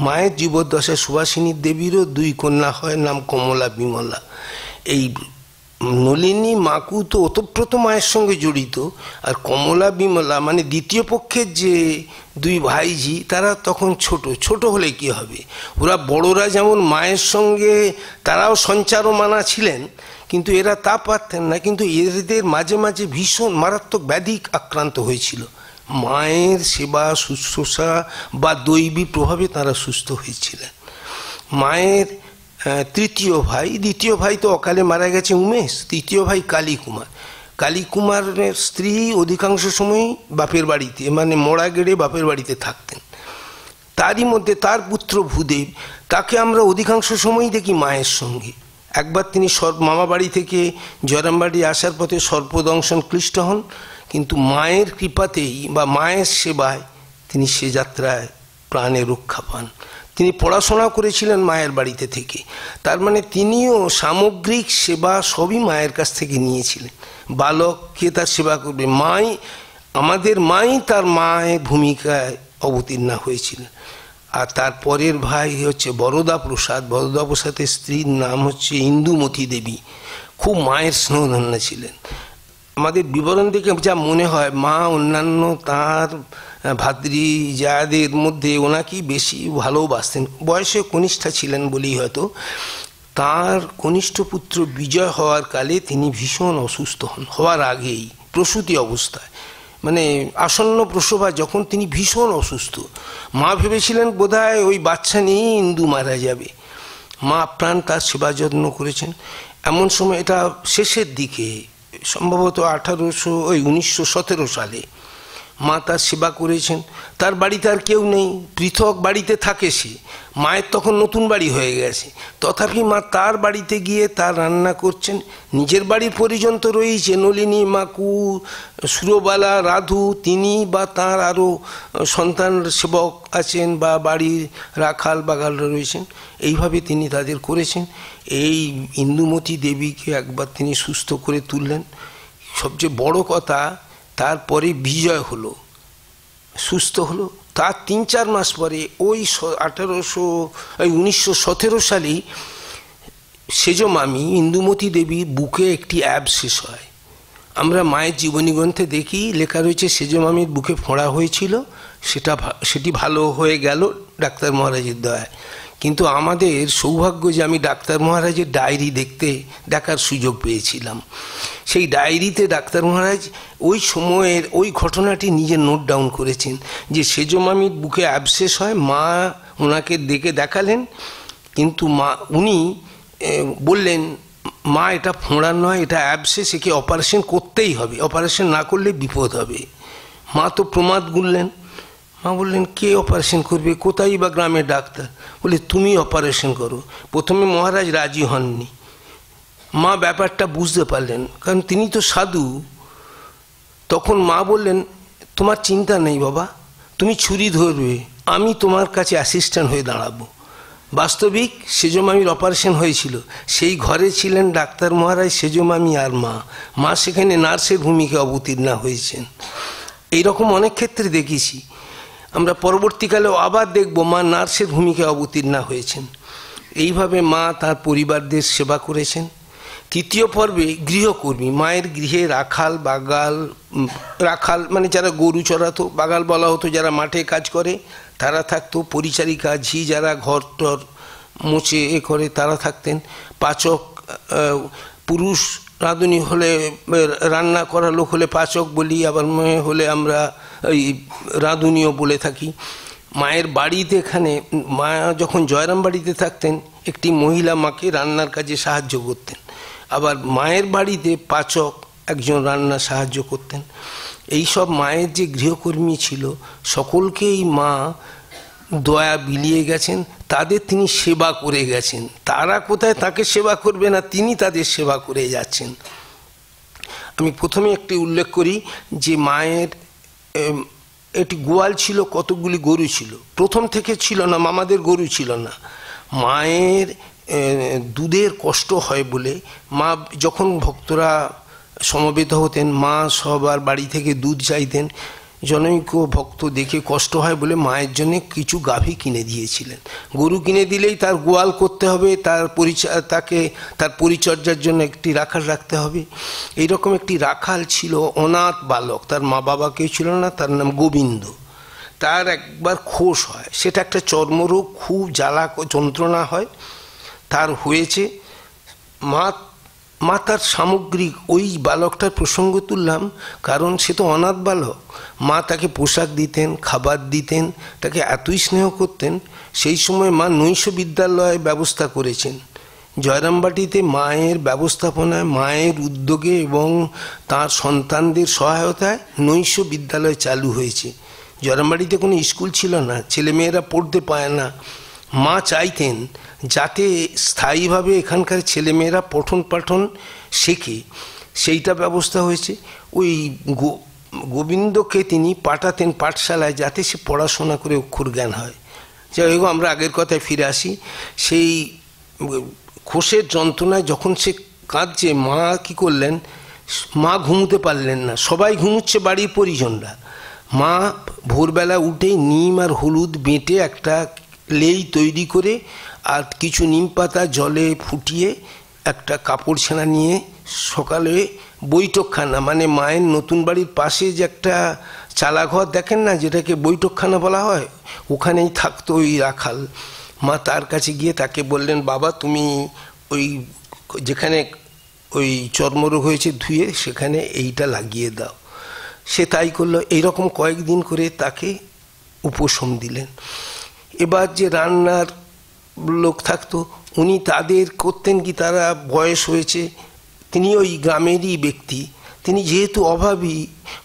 মায়ের জীবদ্দশায় সুভাষিনী দেবীরও দুই কন্যা হয়, নাম কমলা, বিমলা। এই নলিনী মাকু তো ওতপ্রোত মায়ের সঙ্গে জড়িত, আর কমলা বিমলা মানে দ্বিতীয় পক্ষের যে দুই ভাইজি তারা তখন ছোট হলে কি হবে, ওরা বড়রা যেমন মায়ের সঙ্গে তারাও সঞ্চারমানা ছিলেন, কিন্তু এরা তা পারতেন না। কিন্তু এদের মাঝে মাঝে ভীষণ মারাত্মক ব্যাধি আক্রান্ত হয়েছিল। মায়ের সেবা শুশ্রূষা বা দৈবী প্রভাবে তারা সুস্থ হয়েছিলেন। মায়ের তৃতীয় ভাই, দ্বিতীয় ভাই তো অকালে মারা গেছে উমেশ, তৃতীয় ভাই কালীকুমার। কালীকুমারের স্ত্রী অধিকাংশ সময় বাপের বাড়িতে, মানে মোড়া গেড়ে বাপের বাড়িতে থাকতেন। তারই মধ্যে তার পুত্র ভূদেব, তাকে আমরা অধিকাংশ সময়ই দেখি মায়ের সঙ্গে। একবার তিনি মামা বাড়ি থেকে জয়রামবাড়ি আসার পথে সর্পদংশন ক্লিষ্ট হন, কিন্তু মায়ের কৃপাতেই বা মায়ের সেবায় তিনি সে যাত্রায় প্রাণে রক্ষা পান। তিনি পড়াশোনা করেছিলেন মায়ের বাড়িতে থেকে, তার মানে তিনিও সামগ্রিক সেবা সবই মায়ের কাছ থেকে নিয়েছিলেন। বালককে তার সেবা করবে মাই, আমাদের মাই তার মায়ের ভূমিকায় অবতীর্ণা হয়েছিলেন। আর তার পরের ভাই হচ্ছে বরদা প্রসাদ। বরদা প্রসাদের স্ত্রীর নাম হচ্ছে ইন্দুমতি দেবী, খুব মায়ের স্নেহধন্য ছিলেন। আমাদের বিবরণ দেখে যা মনে হয় মা অন্যান্য তার ভাতৃজাদের মধ্যে ওনাকেই বেশি ভালোবাসতেন। বয়সে কনিষ্ঠা ছিলেন বলেই হয়তো। তার কনিষ্ঠ পুত্র বিজয় হওয়ার কালে তিনি ভীষণ অসুস্থ হন, হওয়ার আগেই প্রসূতি অবস্থায়, মানে আসন্ন প্রসবা যখন তিনি ভীষণ অসুস্থ। মা ভেবেছিলেন বোধহয় ওই বাচ্চা নিয়েই ইন্দু মারা যাবে। মা প্রাণ তার সেবা যত্ন করেছেন। এমন সময়, এটা শেষের দিকে, সম্ভবত 1917 সালে মা তার সেবা করেছেন। তার বাড়িতে আর কেউ নেই, পৃথক বাড়িতে থাকে সে। মায়ের তখন নতুন বাড়ি হয়ে গেছে, তথাপি মা তার বাড়িতে গিয়ে তার রান্না করছেন। নিজের বাড়ির পরিজন তো রয়েছে, নলিনী, মাকু, সুরবালা, রাধু, তিনি বা তার আরও সন্তান সেবক আছেন বা বাড়ির রাখাল বাগালরা রয়েছেন। এইভাবে তিনি তাদের করেছেন। এই ইন্দুমতি দেবীকে একবার তিনি সুস্থ করে তুললেন। সবচেয়ে বড় কথা, তারপরে বিজয় হলো, সুস্থ হলো। তার 3-4 মাস পরে ওই 1917 সালেই সেজ মামি ইন্দুমতি দেবীর বুকে একটি অ্যাবসেস হয়। আমরা মায়ের জীবনী গ্রন্থে দেখি লেখা রয়েছে সেজ মামির বুকে ফোঁড়া হয়েছিল, সেটি ভালো হয়ে গেল ডাক্তার মহারাজের দয়ায়। কিন্তু আমাদের সৌভাগ্য যে আমি ডাক্তার মহারাজের ডায়েরি দেখার সুযোগ পেয়েছিলাম। সেই ডায়েরিতে ডাক্তার মহারাজ ওই সময়ের ওই ঘটনাটি নিজে নোট ডাউন করেছেন যে সেজ মামির বুকে অ্যাবসেস হয়। মা ওনাকে দেখালেন, কিন্তু উনি বললেন, মা এটা ফোঁড়া নয়, এটা অ্যাবসেস, একে অপারেশন করতেই হবে, অপারেশন না করলে বিপদ হবে। মা তো প্রমাদ গুনলেন। মা বললেন, কে অপারেশন করবে, কোথায় বা গ্রামের ডাক্তার? বলে, তুমি অপারেশন করো। প্রথমে মহারাজ রাজি হননি। মা ব্যাপারটা বুঝতে পারলেন, কারণ তিনি তো সাধু। তখন মা বললেন, তোমার চিন্তা নেই বাবা, তুমি ছুরি ধরবে, আমি তোমার কাছে অ্যাসিস্ট্যান্ট হয়ে দাঁড়াবো। বাস্তবিক সেজ মামির অপারেশন হয়েছিল। সেই ঘরে ছিলেন ডাক্তার মহারাজ, সেজ মামি আর মা সেখানে নার্সের ভূমিকা অবতীর্ণা হয়েছেন। এইরকম অনেক ক্ষেত্রে দেখেছি। আমরা পরবর্তীকালেও আবার দেখব মা নার্সের ভূমিকায় অবতীর্ণা হয়েছেন। এইভাবে মা তার পরিবারদের সেবা করেছেন। তৃতীয় পর্বে গৃহকর্মী, মায়ের গৃহে রাখাল, বাগাল, রাখাল মানে যারা গরু চড়াতো, বাগাল বলা হতো যারা মাঠে কাজ করে তারা থাকতো, পরিচারিকা, ঝি যারা ঘর টর মুছে এ করে তারা থাকতেন, পাচক, পুরুষ রাঁধুনি হলে, রান্না করা লোক হলে পাচক বলি, আবার মেয়ে হলে আমরা ওই রাঁধুনিও বলে থাকি। মায়ের বাড়িতে, এখানে মা যখন জয়রাম বাড়িতে থাকতেন একটি মহিলা মাকে রান্নার কাজে সাহায্য করতেন, আবার মায়ের বাড়িতে পাচক একজন রান্না সাহায্য করতেন। এই সব মায়ের যে গৃহকর্মী ছিল সকলকেই মা দয়া বিলিয়ে গেছেন, তাদের তিনি সেবা করে গেছেন। তারা কোথায় তাকে সেবা করবে না, তিনি তাদের সেবা করে যাচ্ছেন। আমি প্রথমে একটি উল্লেখ করি যে মায়ের একটি গোয়াল ছিল, কতগুলি গরু ছিল, প্রথম থেকে ছিল না, মামাদের গরু ছিল না। মায়ের দুধের কষ্ট হয় বলে মা যখন ভক্তরা সমবেত হতেন মা সবার বাড়ি থেকে দুধ চাইতেন। জনৈক ভক্ত দেখে কষ্ট হয় বলে মায়ের জন্য কিছু গাভী কিনে দিয়েছিলেন। গরু কিনে দিলেই তার গোয়াল করতে হবে, তাকে তার পরিচর্যার জন্য একটি রাখাল রাখতে হবে। এইরকম একটি রাখাল ছিল, অনাথ বালক, তার মা বাবা কেউ ছিল না, তার নাম গোবিন্দ। তার একবার খোস হয়, সেটা একটা চর্মরোগ, খুব জ্বালা যন্ত্রণা হয় তার হয়েছে। মা তার সামগ্রিক, ওই বালকটার প্রসঙ্গ তুললাম কারণ সে তো অনাথ বালক। মা তাকে পোশাক দিতেন, খাবার দিতেন, তাকে এতই স্নেহ করতেন। সেই সময় মা নৈশ বিদ্যালয় ব্যবস্থা করেছেন। জয়রামবাটিতে মায়ের ব্যবস্থাপনায়, মায়ের উদ্যোগে এবং তার সন্তানদের সহায়তায় নৈশ বিদ্যালয় চালু হয়েছে। জয়রামবাটিতে কোনো স্কুল ছিল না, ছেলেমেয়েরা পড়তে পায় না। মা চাইতেন যাতে স্থায়ীভাবে এখানকার ছেলেমেয়েরা পঠন পাঠন শেখে, সেইটা ব্যবস্থা হয়েছে। ওই গোবিন্দকে তিনি পাঠাতেন পাঠশালায় যাতে সে পড়াশোনা করে অক্ষর জ্ঞান হয়। যাই হোক, আমরা আগের কথায় ফিরে আসি। সেই খোসের যন্ত্রণায় যখন সে কাঁদছে, মা কি করলেন, মা ঘুমোতে পারলেন না, সবাই ঘুমুচ্ছে বাড়ির পরিজনরা। মা ভোরবেলা উঠেই নিম আর হলুদ বেটে একটা লেই তৈরি করে আর কিছু নিম পাতা জলে ফুটিয়ে একটা কাপড় ছেঁড়া নিয়ে সকালে বৈঠকখানা, মানে মায়ের নতুন বাড়ির পাশে যে একটা চালাঘর দেখেন না, যেটাকে বৈঠকখানা বলা হয়, ওখানেই থাকতো ওই রাখাল। মা তার কাছে গিয়ে তাকে বললেন, বাবা তুমি ওই যেখানে ওই চর্মরোগ হয়েছে ধুয়ে সেখানে এইটা লাগিয়ে দাও। সে তাই করলো। এইরকম কয়েকদিন করে তাকে উপশম দিলেন। এবার যে রান্নার লোক থাকতো উনি তাদের করতেন কি, তারা বয়স হয়েছে, তিনি ওই গ্রামেরই ব্যক্তি, তিনি যেহেতু অভাবী,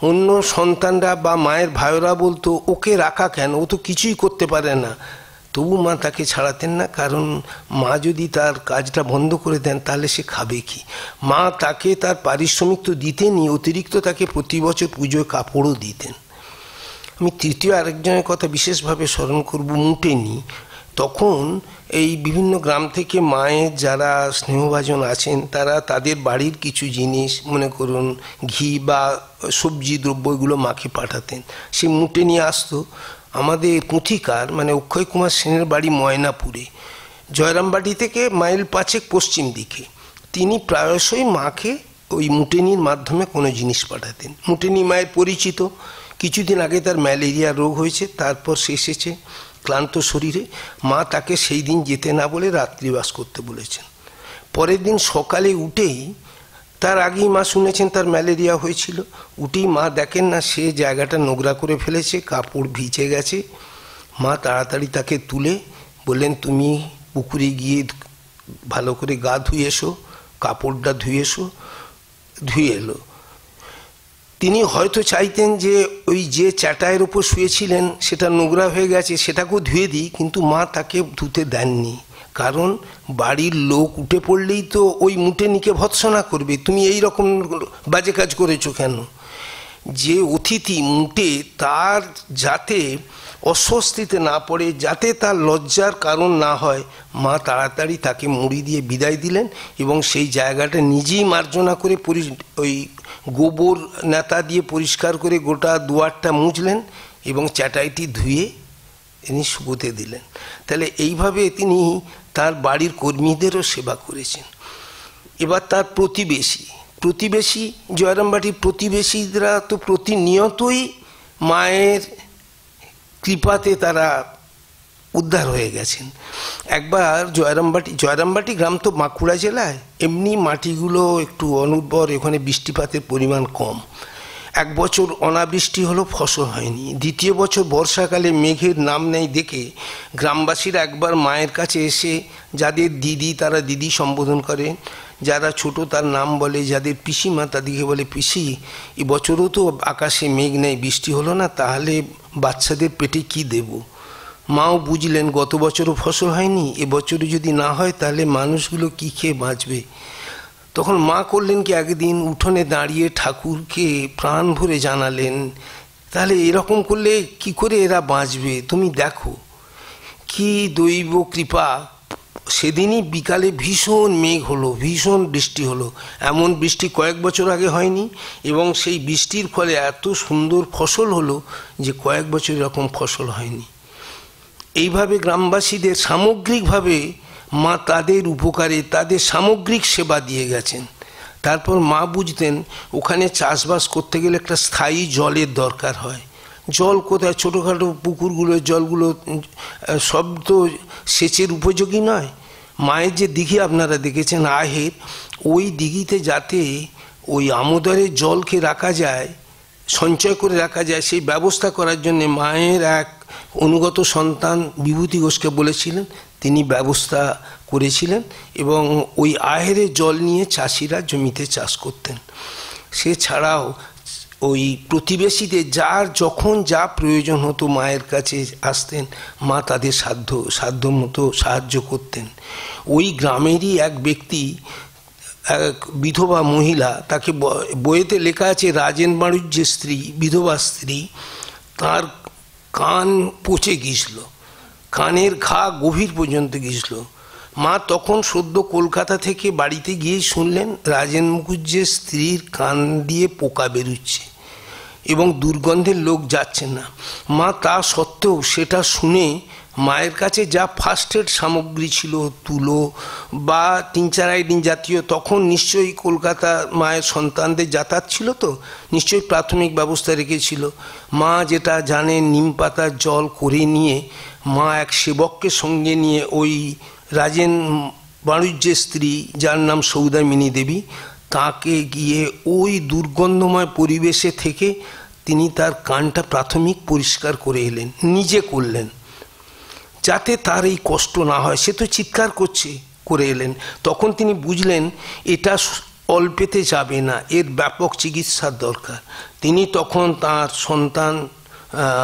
অন্য সন্তানরা বা মায়ের ভাইরা বলতো ওকে রাখা কেন, ও তো কিছুই করতে পারে না। তবু মা তাকে ছাড়াতেন না, কারণ মা যদি তার কাজটা বন্ধ করে দেন তাহলে সে খাবে কি। মা তাকে তার পারিশ্রমিক তো দিতেনই, অতিরিক্ত তাকে প্রতি বছর পুজোয় কাপড়ও দিতেন। আমি তৃতীয় আরেকজনের কথা বিশেষভাবে স্মরণ করব, মুটেনি। তখন এই বিভিন্ন গ্রাম থেকে মায়ের যারা স্নেহভাজন আছেন তারা তাদের বাড়ির কিছু জিনিস, মনে করুন ঘি বা সবজি দ্রব্য, এগুলো মাকে পাঠাতেন। সে মুটে নিয়ে আসতো। আমাদের পুঁথিকার মানে অক্ষয় কুমার সেনের বাড়ি ময়নাপুরে, জয়রামবাটি থেকে মাইল 5 পশ্চিম দিকে। তিনি প্রায়শই মাকে ওই মুটেনির মাধ্যমে কোনো জিনিস পাঠাতেন। মুটেনি মায়ের পরিচিত। কিছুদিন আগে তার ম্যালেরিয়া রোগ হয়েছে, তারপর সে এসেছে ক্লান্ত শরীরে। মা তাকে সেই দিন যেতে না বলে রাত্রিবাস করতে বলেছেন। পরের দিন সকালে উঠেই, তার আগেই মা শুনেছেন তার ম্যালেরিয়া হয়েছিল, উঠেই মা দেখেন না সে জায়গাটা নোংরা করে ফেলেছে, কাপড় ভিজে গেছে। মা তাড়াতাড়ি তাকে তুলে বললেন, তুমি পুকুরে গিয়ে ভালো করে গা ধুয়ে এসো, কাপড়টা ধুয়ে এসো। ধুয়ে এলো। তিনি হয়তো চাইতেন যে ওই যে চাটাইয়ের উপর শুয়েছিলেন সেটা নোংরা হয়ে গেছে, সেটাকেও ধুয়ে দিই, কিন্তু মা তাকে ধুতে দেননি। কারণ বাড়ির লোক উঠে পড়লেই তো ওই মুটেনিকে ভৎসনা করবে, তুমি এই রকম বাজে কাজ করেছো কেন। যে অতিথি মুটে, তার যাতে অস্বস্তিতে না পড়ে, যাতে তার লজ্জার কারণ না হয়, মা তাড়াতাড়ি তাকে মুড়ি দিয়ে বিদায় দিলেন এবং সেই জায়গাটা নিজেই মার্জনা করে ওই গোবর নেতা দিয়ে পরিষ্কার করে গোটা দুয়ারটা মুছলেন এবং চাটাইটি ধুয়ে তিনি শুকোতে দিলেন। তাহলে এইভাবে তিনি তার বাড়ির কর্মীদেরও সেবা করেছেন। এবার তার প্রতিবেশী জয়রামবাটির প্রতিবেশীরা তো প্রতিনিয়তই মায়ের কৃপাতে তারা উদ্ধার হয়ে গেছেন। একবার জয়রামবাটি গ্রাম তো বাঁকুড়া জেলায়, এমনি মাটিগুলো একটু অনুর্বর, ওখানে বৃষ্টিপাতের পরিমাণ কম। এক বছর অনাবৃষ্টি হলো, ফসল হয়নি। দ্বিতীয় বছর বর্ষাকালে মেঘের নাম নেই দেখে গ্রামবাসীরা একবার মায়ের কাছে এসে, যাদের দিদি তারা দিদি সম্বোধন করে, যারা ছোট তার নাম বলে, যাদের পিসিমা তাদেরকে বলে পিসি, এবছরও তো আকাশে মেঘ নেই, বৃষ্টি হলো না, তাহলে বাচ্চাদের পেটে কি দেব? মাও বুঝলেন গত বছরও ফসল হয়নি, এবছরও যদি না হয় তাহলে মানুষগুলো কি খেয়ে বাঁচবে। তখন মা করলেন কি, একদিন উঠোনে দাঁড়িয়ে ঠাকুরকে প্রাণ ভরে জানালেন, তাহলে এরকম করলে কি করে এরা বাঁচবে, তুমি দেখো। কি দৈব কৃপা! সেদিনই বিকালে ভীষণ মেঘ হলো, ভীষণ বৃষ্টি হলো। এমন বৃষ্টি কয়েক বছর আগে হয়নি, এবং সেই বৃষ্টির ফলে এত সুন্দর ফসল হলো যে কয়েক বছর এরকম ফসল হয়নি। এইভাবে গ্রামবাসীদের সামগ্রিকভাবে মা তাদের উপকারে তাদের সামগ্রিক সেবা দিয়ে গেছেন। তারপর মা বুঝতেন ওখানে চাষবাস করতে গেলে একটা স্থায়ী জলের দরকার হয়। জল কোথায়? ছোটোখাটো পুকুরগুলোর জলগুলো সব তো সেচের উপযোগী নয়। মায়ের যে দিঘি আপনারা দেখেছেন আহের, ওই দিঘিতে যাতে ওই আমোদরের জলকে রাখা যায়, সঞ্চয় করে রাখা যায়, সেই ব্যবস্থা করার জন্য মায়ের এক অনুগত সন্তান বিভূতি ঘোষকে বলেছিলেন, তিনি ব্যবস্থা করেছিলেন, এবং ওই আহেরের জল নিয়ে চাষিরা জমিতে চাষ করতেন। সে ছাড়াও ওই প্রতিবেশীদের যার যখন যা প্রয়োজন হতো মায়ের কাছে আসতেন, মা তাদের সাধ্য মতো সাহায্য করতেন। ওই গ্রামেরই এক ব্যক্তি, এক বিধবা মহিলা, তাকে বইয়েতে লেখা আছে রাজেন বাড়ুজ্যের স্ত্রী, বিধবা স্ত্রী, তার কান পচে গিয়েছিল, কানের ঘা গভীর পর্যন্ত গিয়েছিল। মা তখন সদ্য কলকাতা থেকে বাড়িতে গিয়ে শুনলেন রাজেন মুখুজ্জের স্ত্রীর কান দিয়ে পোকা বেরোচ্ছে এবং দুর্গন্ধের লোক যাচ্ছে না। মা তা সত্ত্বেও সেটা শুনে মায়ের কাছে যা ফার্স্ট এড সামগ্রী ছিল, তুলো বা টিনচারাইডিন জাতীয়, তখন নিশ্চয়ই কলকাতা মায়ের সন্তানদের যাতায়াত ছিল, তো নিশ্চয়ই প্রাথমিক ব্যবস্থা রেখেছিল। মা যেটা জানেন, নিম পাতার জল করে নিয়ে মা এক সেবককে সঙ্গে নিয়ে ওই রাজেন বাণিজ্যের স্ত্রী, যার নাম সৌদামিনী দেবী, তাকে গিয়ে ওই দুর্গন্ধময় পরিবেশে থেকে তিনি তার কানটা প্রাথমিক পরিষ্কার করে এলেন, নিজে করলেন, যাতে তার এই কষ্ট না হয়। সে তো চিৎকার করছে, করে এলেন। তখন তিনি বুঝলেন এটা অল্পেতে যাবে না, এর ব্যাপক চিকিৎসার দরকার। তিনি তখন তার সন্তান,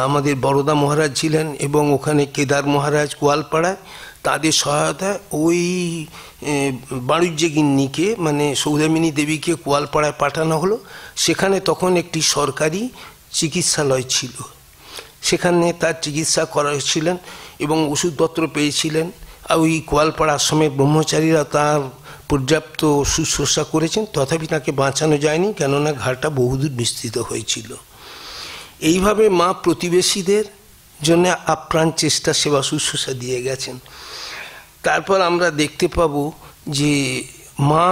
আমাদের বরদা মহারাজ ছিলেন এবং ওখানে কেদার মহারাজ গোয়ালপাড়ায়, তাদের সহায়তায় ওই বাণিজ্যগিন্নিকে মানে সৌদামিনী দেবীকে গোয়ালপাড়ায় পাঠানো হলো। সেখানে তখন একটি সরকারি চিকিৎসালয় ছিল, সেখানে তার চিকিৎসা করেছিলেন এবং ওষুধপত্র পেয়েছিলেন। ওই গোয়ালপাড়া আশ্রমের ব্রহ্মচারীরা তার পর্যাপ্ত শুশ্রূষা করেছেন, তথাপি তাকে বাঁচানো যায়নি, কেননা ঘাড়টা বহুদূর বিস্তৃত হয়েছিল। এইভাবে মা প্রতিবেশীদের জন্য আপ্রাণ চেষ্টা, সেবা শুশ্রূষা দিয়ে গেছেন। তারপর আমরা দেখতে পাব যে মা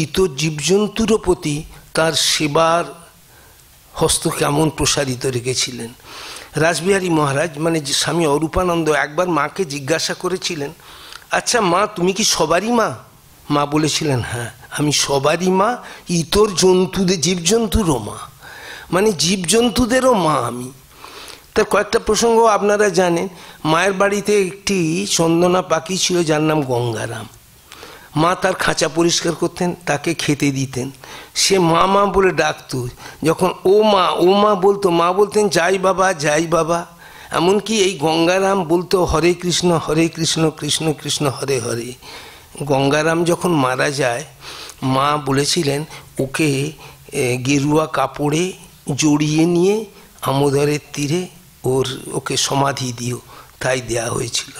ইতর জীবজন্তুরও প্রতি তার সেবার হস্ত কেমন প্রসারিত রেখেছিলেন। রাসবিহারী মহারাজ মানে স্বামী অরূপানন্দ একবার মাকে জিজ্ঞাসা করেছিলেন, আচ্ছা মা, তুমি কি সবারই মা? মা বলেছিলেন, হ্যাঁ আমি সবারই মা, ইতর জন্তুদের জীবজন্তুরও মা, মানে জীবজন্তুদেরও মা আমি। তার কয়েকটা প্রসঙ্গ আপনারা জানেন। মায়ের বাড়িতে একটি চন্দনা পাখি ছিল যার নাম গঙ্গারাম। মা তার খাঁচা পরিষ্কার করতেন, তাকে খেতে দিতেন। সে মা মা বলে ডাকত। যখন ও মা বলতো, মা বলতেন যাই বাবা যাই বাবা। এমনকি এই গঙ্গারাম বলতো হরে কৃষ্ণ কৃষ্ণ কৃষ্ণ হরে হরে। গঙ্গারাম যখন মারা যায়, মা বলেছিলেন ওকে গেরুয়া কাপড়ে জড়িয়ে নিয়ে আমোদরের তীরে ওকে সমাধি দিও, তাই দেয়া হয়েছিল।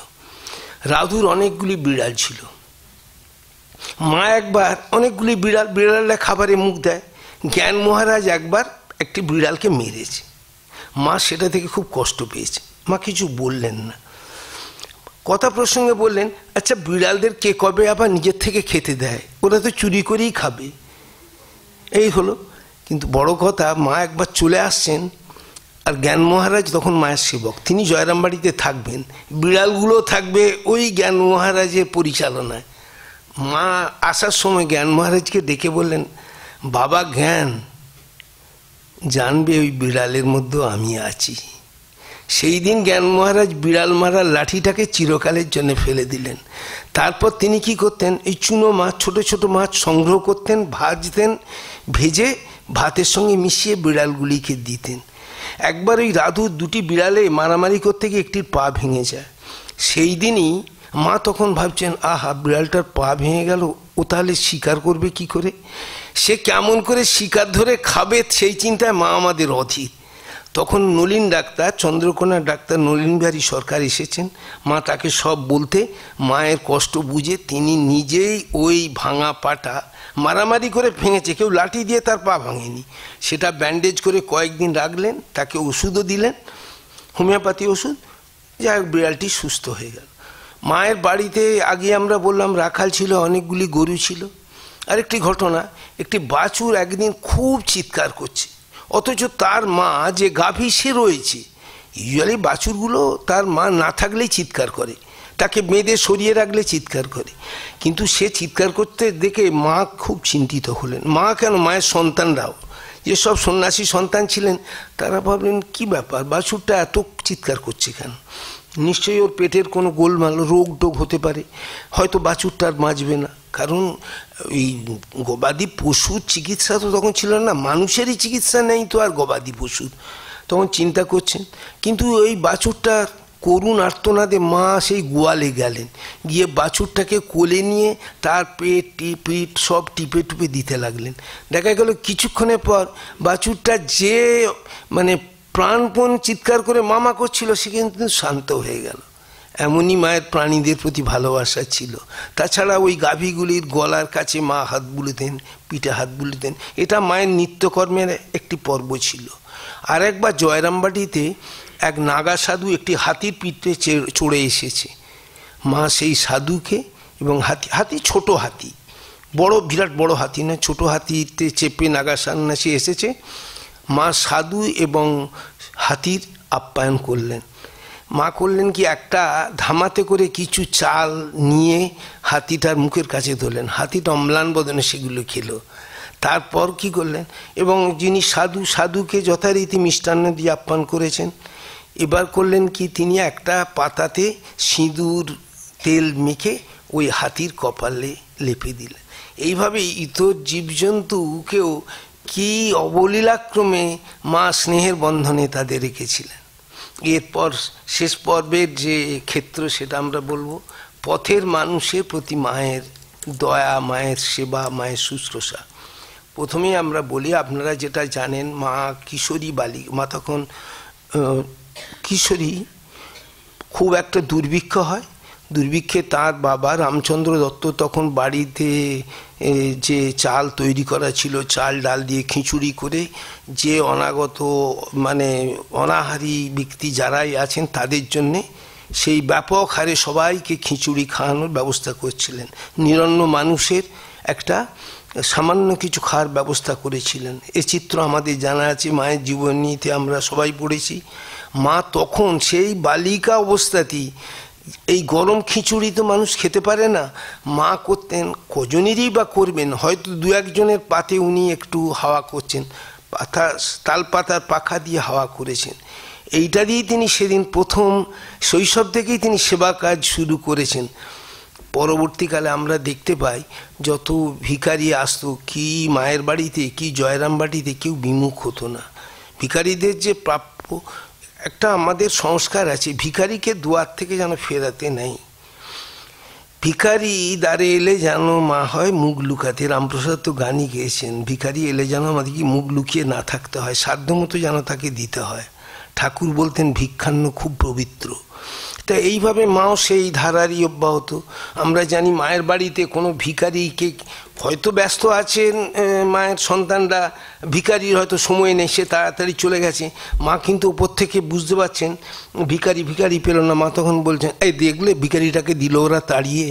রাধুর অনেকগুলি বিড়াল ছিল। মা একবার অনেকগুলি বিড়ালরা খাবারে মুখ দেয়। জ্ঞান মহারাজ একবার একটি বিড়ালকে মেরেছে। মা সেটা থেকে খুব কষ্ট পেয়েছে। মা কিছু বললেন না। কথা প্রসঙ্গে বললেন, আচ্ছা বিড়ালদের কে কবে আবার নিজের থেকে খেতে দেয়? ওরা তো চুরি করেই খাবে। এই হলো। কিন্তু বড় কথা, মা একবার চলে আসছেন, আর জ্ঞান মহারাজ তখন মায়ের সেবক, তিনি জয়রামবাড়িতে থাকবেন, বিড়ালগুলো থাকবে ওই জ্ঞান মহারাজের পরিচালনায়। মা আসার সময় জ্ঞান মহারাজকে ডেকে বললেন, বাবা জ্ঞান, জানবে ওই বিড়ালের মধ্যেও আমি আছি। সেই দিন জ্ঞান মহারাজ বিড়াল মারার লাঠিটাকে চিরকালের জন্য ফেলে দিলেন। তারপর তিনি কি করতেন, এই চুনো মাছ, ছোট ছোট মাছ সংগ্রহ করতেন, ভাজতেন, ভেজে ভাতের সঙ্গে মিশিয়ে বিড়ালগুলিকে দিতেন। একবার ওই রাধু দুটি বিড়ালে মারামারি করতে গিয়ে একটির পা ভেঙে যায়। সেই দিনই মা তখন ভাবছেন, আহা বিড়ালটার পা ভেঙে গেল, ও তাহলে শিকার করবে কি করে, সে কেমন করে শিকার ধরে খাবে, সেই চিন্তায় মা আমাদের অধীর। তখন নলিন ডাক্তার, চন্দ্রকোনার ডাক্তার নলিন বিহারী সরকার এসেছেন। মা তাকে সব বলতে মায়ের কষ্ট বুঝে তিনি নিজেই ওই ভাঙা পাটা মারামারি করে ভেঙেছে, কেউ লাঠি দিয়ে তার পা ভাঙেনি, সেটা ব্যান্ডেজ করে কয়েকদিন রাখলেন, তাকে ওষুধও দিলেন, হোমিওপ্যাথি ওষুধ। যাই হোক, বিড়ালটি সুস্থ হয়ে গেল। মায়ের বাড়িতে আগে আমরা বললাম রাখাল ছিল, অনেকগুলি গরু ছিল। আরেকটি ঘটনা, একটি বাছুর একদিন খুব চিৎকার করছে, অথচ তার মা যে গাভী সে রয়েছে। ইউজুয়ালি বাছুরগুলো তার মা না থাকলেই চিৎকার করে, তাকে বেঁধে সরিয়ে রাখলে চিৎকার করে, কিন্তু সে চিৎকার করতে দেখে মা খুব চিন্তিত হলেন। মা কেন, মায়ের সন্তানরাও, যেসব সন্ন্যাসী সন্তান ছিলেন, তারা ভাবলেন কি ব্যাপার, বাছুরটা এত চিৎকার করছে কেন, নিশ্চয়ই ওর পেটের কোনো গোলমাল, রোগ টোগ হতে পারে, হয়তো বাছুরটা আর বাঁচবে না। কারণ এই গবাদি পশুর চিকিৎসা তো তখন ছিল না, মানুষেরই চিকিৎসা নেই তো আর গবাদি পশুর। তখন চিন্তা করছেন, কিন্তু ওই বাছুরটা করুণ আর্তনাদে মা সেই গোয়ালে গেলেন, গিয়ে বাছুরটাকে কোলে নিয়ে তার পেট পিঠ সব টিপে টুপে দিতে লাগলেন। দেখা গেল কিছুক্ষণের পর বাছুরটা যে মানে প্রাণপণ চিৎকার করে মামা করছিল, সে কিন্তু শান্ত হয়ে গেল। এমনই মায়ের প্রাণীদের প্রতি ভালোবাসা ছিল। তাছাড়া ওই গাভীগুলির গলার কাছে মা হাত বুলিতেন, পিঠে হাত বুলিতেন, এটা মায়ের নিত্যকর্মের একটি পর্ব ছিল। আর একবার জয়রামবাটিতে এক নাগা সাধু একটি হাতির পিঠে চড়ে এসেছে। মা সেই সাধুকে এবং হাতি ছোট হাতি, বড় বিরাট বড় হাতি না, ছোট হাতিতে চেপে নাগা সন্ন্যাসী এসেছে। মা সাধু এবং হাতির আপ্যায়ন করলেন। মা করলেন কি, একটা ধামাতে করে কিছু চাল নিয়ে হাতিটার মুখের কাছে ধরলেন, হাতিটা অম্লান বদনে সেগুলো খেলো। তারপর কি করলেন, এবং যিনি সাধুকে যথারীতি মিষ্টান্ন দিয়ে আপ্যায়ন করেছেন। এবার করলেন কি, তিনি একটা পাতাতে সিঁদুর তেল মেখে ওই হাতির কপালে লেপে দিলেন। এইভাবে ইতর জীবজন্তুকেও কি অবলীলাক্রমে মা স্নেহের বন্ধনে তাদের রেখেছিলেন। এরপর শেষ পর্বের যে ক্ষেত্র, সেটা আমরা বলবো পথের মানুষের প্রতি মায়ের দয়া, মায়ের সেবা, মায়ের শুশ্রূষা। প্রথমেই আমরা বলি, আপনারা যেটা জানেন, মা কিশোরী মা তখন কিশোরী, খুব একটা দুর্ভিক্ষ হয়। দুর্ভিক্ষে তার বাবা রামচন্দ্র দত্ত তখন বাড়িতে যে চাল তৈরি করা ছিল, চাল ডাল দিয়ে খিচুড়ি করে যে অনাগত মানে অনাহারী ব্যক্তি যারাই আছেন তাদের জন্যে সেই ব্যাপক হারে সবাইকে খিচুড়ি খাওয়ানোর ব্যবস্থা করছিলেন। নিরন্ন মানুষের একটা সামান্য কিছু খাওয়ার ব্যবস্থা করেছিলেন। এ চিত্র আমাদের জানা আছে, মায়ের জীবনীতে আমরা সবাই পড়েছি। মা তখন সেই বালিকা অবস্থাতেই, এই গরম খিচুড়ি তো মানুষ খেতে পারে না, মা করতেন, কজনেরই বা করবেন, হয়তো দু একজনের পাতে উনি একটু হাওয়া করছেন, তাল পাতার পাখা দিয়ে হাওয়া করেছেন। এইটা দিয়েই তিনি সেদিন প্রথম শৈশব থেকেই তিনি সেবা কাজ শুরু করেছেন। পরবর্তীকালে আমরা দেখতে পাই যত ভিখারি আসতো, কি মায়ের বাড়িতে কি জয়রামবাটিতে কেউ বিমুখ হতো না। ভিখারিদের যে প্রাপ্য একটা আমাদের সংস্কার আছে, ভিখারিকে দুয়ার থেকে যেন ফেরাতে নেই। ভিখারি দ্বারে এলে যেন মা হয় মুখ লুকাতে, রামপ্রসাদ তো গানই গেয়েছেন, ভিখারি এলে যেন আমাদেরকে মুখ লুকিয়ে না থাকতে হয়, সাধ্যমতো যেন তাকে দিতে হয়। ঠাকুর বলতেন ভিক্ষান্ন খুব পবিত্র। তা এইভাবে মাও সেই ধারারই অব্যাহত। আমরা জানি মায়ের বাড়িতে কোনো ভিখারিকে হয়তো ব্যস্ত আছেন মায়ের সন্তানরা, ভিখারির হয়তো সময় নেই, সে তাড়াতাড়ি চলে গেছে। মা কিন্তু উপর থেকে বুঝতে পারছেন ভিখারি পেল না। মা তখন বলছেন, এই দেখলে ভিখারিটাকে দিল ওরা তাড়িয়ে,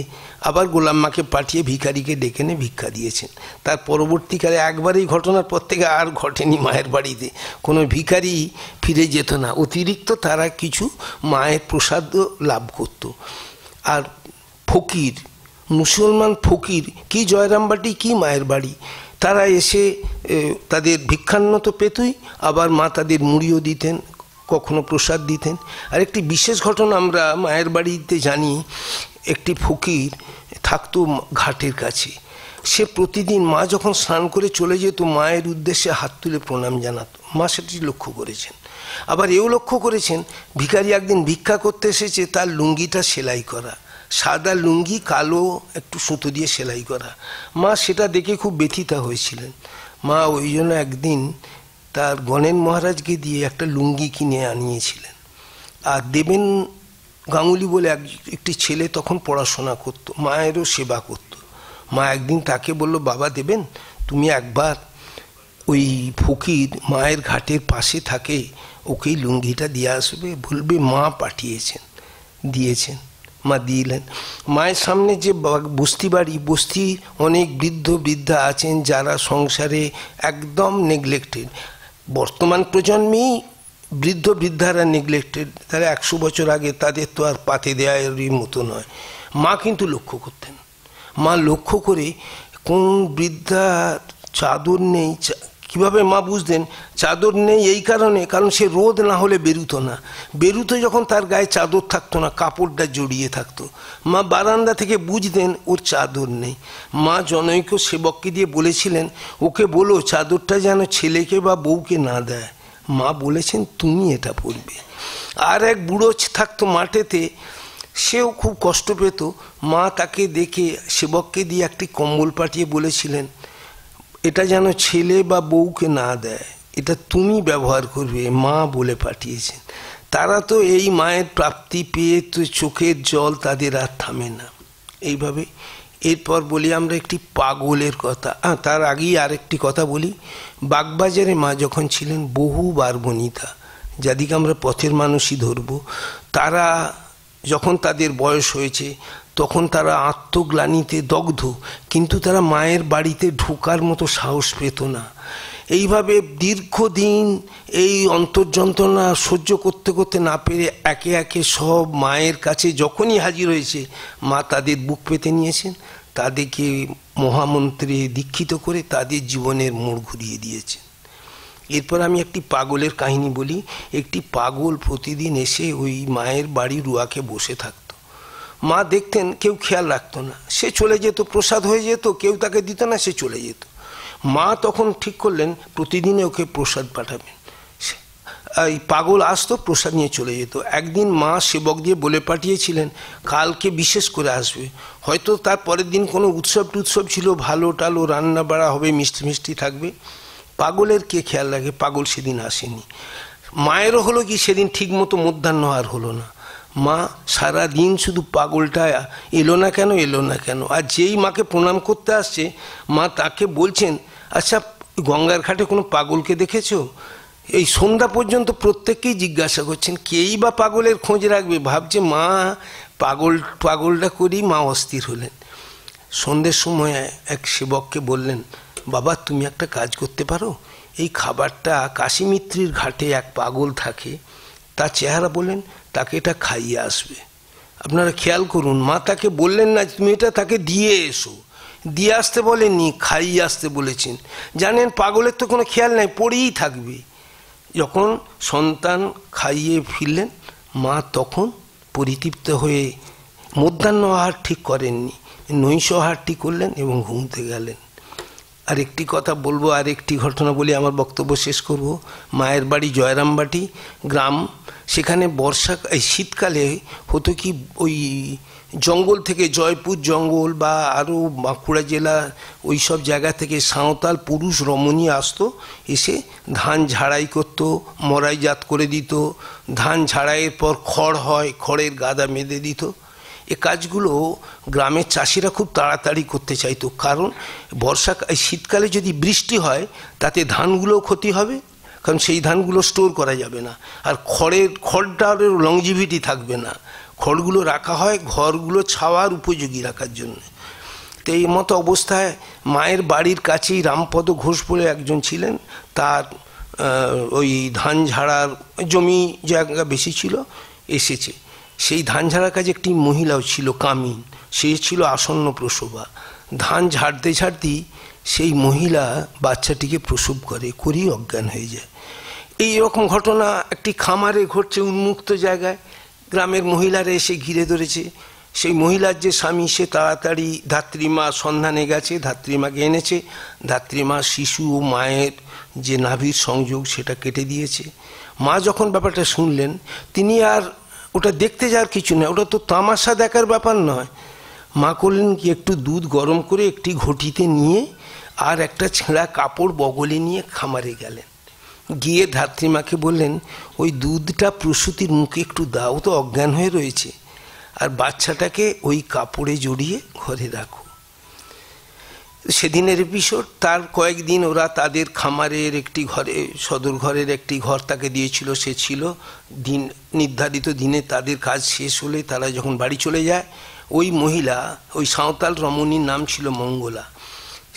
আবার গোলাম মাকে পাঠিয়ে ভিখারিকে ডেকে এনে ভিক্ষা দিয়েছেন। তার পরবর্তীকালে একবারই ঘটনার পর থেকে আর ঘটেনি মায়ের বাড়িতে কোনো ভিখারি ফিরে যেত না, অতিরিক্ত তারা কিছু মায়ের প্রসাদ লাভ করত। আর ফকির, মুসলমান ফকির কি জয়রামবাটি কি মায়ের বাড়ি, তারা এসে তাদের ভিক্ষান্ন তো পেতই, আবার মা তাদের মুড়িও দিতেন, কখনো প্রসাদ দিতেন। আর একটি বিশেষ ঘটনা আমরা মায়ের বাড়িতে জানি, একটি ফকির থাকতো ঘাটের কাছে। সে প্রতিদিন মা যখন স্নান করে চলে যেত মায়ের উদ্দেশ্যে হাত তুলে প্রণাম জানাতো। মা সেটি লক্ষ্য করেছেন। আবার এও লক্ষ্য করেছেন ভিখারি একদিন ভিক্ষা করতে এসেছে, তার লুঙ্গিটা সেলাই করা, সাদা লুঙ্গি কালো একটু সুতো দিয়ে সেলাই করা। মা সেটা দেখে খুব ব্যথিতা হয়েছিলেন। মা ওই জন্য একদিন তার গণেন মহারাজকে দিয়ে একটা লুঙ্গি কিনে আনিয়েছিলেন। আর দেবেন গাঙ্গুলি বলে একটি ছেলে তখন পড়াশোনা করত, মায়েরও সেবা করত। মা একদিন তাকে বলল, বাবা দেবেন, তুমি একবার ওই ফকির মায়ের ঘাটের পাশে থাকে, ওকেই লুঙ্গিটা দিয়ে আসবে, বলবে মা পাঠিয়েছেন, দিয়েছেন। মা দিলেন। মায়ের সামনে যে বস্তি বাড়ি, বস্তি অনেক বৃদ্ধ বৃদ্ধা আছেন যারা সংসারে একদম নেগলেক্টেড। বর্তমান প্রজন্মেই বৃদ্ধ বৃদ্ধারা নেগলেক্টেড, তারা 100 বছর আগে তাদের তো আর পাতে দেওয়ারই মতো নয়। মা কিন্তু লক্ষ্য করতেন। মা লক্ষ্য করে কোন বৃদ্ধা চাদর নেই, কিভাবে মা বুঝতেন চাদর নেই এই কারণ সে রোদ না হলে বেরুতো না, বেরুতো যখন তার গায়ে চাদর থাকতো না, কাপড়টা জড়িয়ে থাকতো। মা বারান্দা থেকে বুঝতেন ওর চাদর নেই। মা জনৈক সেবককে দিয়ে বলেছিলেন, ওকে বলো চাদরটা যেন ছেলেকে বা বউকে না দেয়। মা বলেছেন তুমি এটা পরবে। আর এক বুড়ো থাকতো মাঠেতে, সেও খুব কষ্ট পেত। মা তাকে দেখে সেবককে দিয়ে একটি কম্বল পাঠিয়ে বলেছিলেন, এটা যেন ছেলে বা বউকে না দেয়, এটা তুমি ব্যবহার করবে, মা বলে পাঠিয়েছেন। তারা তো এই মায়ের প্রাপ্তি পেয়ে তো চোখের জল তাদের আর থামে না। এইভাবে এরপর বলি আমরা একটি পাগলের কথা। তার আগেই আরেকটি কথা বলি। বাগবাজারে মা যখন ছিলেন বহু বারবনিতা, যাদিকে আমরা পথের মানুষই ধরব, তারা যখন তাদের বয়স হয়েছে তখন তারা আত্মগ্লানিতে দগ্ধ, কিন্তু তারা মায়ের বাড়িতে ঢোকার মতো সাহস পেত না। এইভাবে দীর্ঘদিন এই অন্তর্যন্ত্রণা সহ্য করতে করতে না পেরে একে একে সব মায়ের কাছে যখনই হাজির হয়েছে, মা তাদের বুক পেতে নিয়েছেন, তাদেরকে মহামন্ত্রে দীক্ষিত করে তাদের জীবনের মোড় ঘুরিয়ে দিয়েছেন। এরপর আমি একটি পাগলের কাহিনী বলি। একটি পাগল প্রতিদিন এসে ওই মায়ের বাড়ি রুয়াকে বসে থাকত। মা দেখতেন কেউ খেয়াল রাখতো না, সে চলে যেত, প্রসাদ হয়ে যেত, কেউ তাকে দিত না, সে চলে যেত। মা তখন ঠিক করলেন প্রতিদিনে ওকে প্রসাদ পাঠাবেন। এই পাগল আসতো, প্রসাদ নিয়ে চলে যেত। একদিন মা সেবক দিয়ে বলে পাঠিয়েছিলেন কালকে বিশেষ করে আসবে। হয়তো তার পরের দিন কোনো উৎসব টুৎসব ছিল, ভালো টালো রান্না বাড়া হবে, মিষ্টি মিষ্টি থাকবে। পাগলের কে খেয়াল রাখে? পাগল সেদিন আসেনি। মায়েরও হলো কি সেদিন ঠিক মতো মধ্যাহ্ন আর হলো না। মা সারা দিন শুধু পাগলটা এলো না কেন, এলো না কেন। আর যেই মাকে প্রণাম করতে আসছে, মা তাকে বলছেন, আচ্ছা গঙ্গার ঘাটে কোনো পাগলকে দেখেছো? এই সন্ধ্যা পর্যন্ত প্রত্যেককেই জিজ্ঞাসা করছেন, কেই বা পাগলের খোঁজ রাখবে। ভাবছে মা পাগলটা করি, মা অস্থির হলেন। সন্ধ্যের সময় এক সেবককে বললেন, বাবা তুমি একটা কাজ করতে পারো, এই খাবারটা কাশীমিত্রির ঘাটে এক পাগল থাকে, তার চেহারা বলেন, তাকে এটা খাইয়ে আসবে। আপনারা খেয়াল করুন, মা তাকে বললেন না তুমি এটা তাকে দিয়ে এসো, দিয়ে আসতে বলেননি, খাইয়ে আসতে বলেছেন। জানেন পাগলের তো কোনো খেয়াল নাই, পড়েই থাকবে। যখন সন্তান খাইয়ে ফিরলেন, মা তখন পরিতৃপ্ত হয়ে মধ্যাহ্ন আহার ঠিক করেননি, নৈশ আহারটি করলেন এবং ঘুমতে গেলেন। আর একটি কথা বলবো, আর একটি ঘটনা বলি, আমার বক্তব্য শেষ করব। মায়ের বাড়ি জয়রামবাটি গ্রাম, সেখানে শীতকালে হতো কি, ওই জঙ্গল থেকে, জয়পুর জঙ্গল বা আরও বাঁকুড়া জেলা ওই সব জায়গা থেকে সাঁওতাল পুরুষ রমণী আসতো, এসে ধান ঝাড়াই করতো, মরাইজাত করে দিত। ধান ঝাড়াইয়ের পর খড় হয়, খড়ের গাদা বেঁধে দিত। এ কাজগুলো গ্রামের চাষিরা খুব তাড়াতাড়ি করতে চাইতো, কারণ শীতকালে যদি বৃষ্টি হয় তাতে ধানগুলোও ক্ষতি হবে, কারণ সেই ধানগুলো স্টোর করা যাবে না, আর খড়টার লংজিভিটি থাকবে না। খড়গুলো রাখা হয় ঘরগুলো ছাওয়ার উপযোগী রাখার জন্য। তো এই মতো অবস্থায় মায়ের বাড়ির কাছেই রামপদ ঘোষ বলে একজন ছিলেন, তার ওই ধান ঝাড়ার জমি জায়গা বেশি ছিল, এসেছে। সেই ধান ঝাড়ার কাছে একটি মহিলাও ছিল, কামিন, সে ছিল আসন্ন প্রসবা। ধান ঝাড়তে ঝাড়তেই সেই মহিলা বাচ্চাটিকে প্রসব করেই অজ্ঞান হয়ে যায়। এই রকম ঘটনা একটি খামারে ঘটছে উন্মুক্ত জায়গায়। গ্রামের মহিলারা এসে ঘিরে ধরেছে। সেই মহিলার যে স্বামী, সে তাড়াতাড়ি ধাত্রীমা সন্ধানে গেছে, ধাত্রীমাকে এনেছে। ধাত্রীমা শিশু ও মায়ের যে নাভির সংযোগ সেটা কেটে দিয়েছে। মা যখন ব্যাপারটা শুনলেন, তিনি আর ওটা দেখতে যাওয়ার কিছু নয়, ওটা তো তামাশা দেখার ব্যাপার নয়। মা করলেন কি, একটু দুধ গরম করে একটি ঘটিতে নিয়ে আর একটা ছেঁড়া কাপড় বগলে নিয়ে খামারে গেলেন। গিয়ে ধাত্রীমাকে বললেন, ওই দুধটা প্রসূতির মুখে একটু দাও, তো অজ্ঞান হয়ে রয়েছে, আর বাচ্চাটাকে ওই কাপড়ে জড়িয়ে ঘরে রাখো। সেদিনের এপিসোড। তার কয়েকদিন ওরা তাদের খামারের একটি ঘরে, সদর ঘরের একটি ঘর তাকে দিয়েছিল, সে ছিল। দিন নির্ধারিত দিনে তাদের কাজ শেষ হলে তারা যখন বাড়ি চলে যায়, ওই মহিলা, ওই সাঁওতাল রমণীর নাম ছিল মঙ্গলা,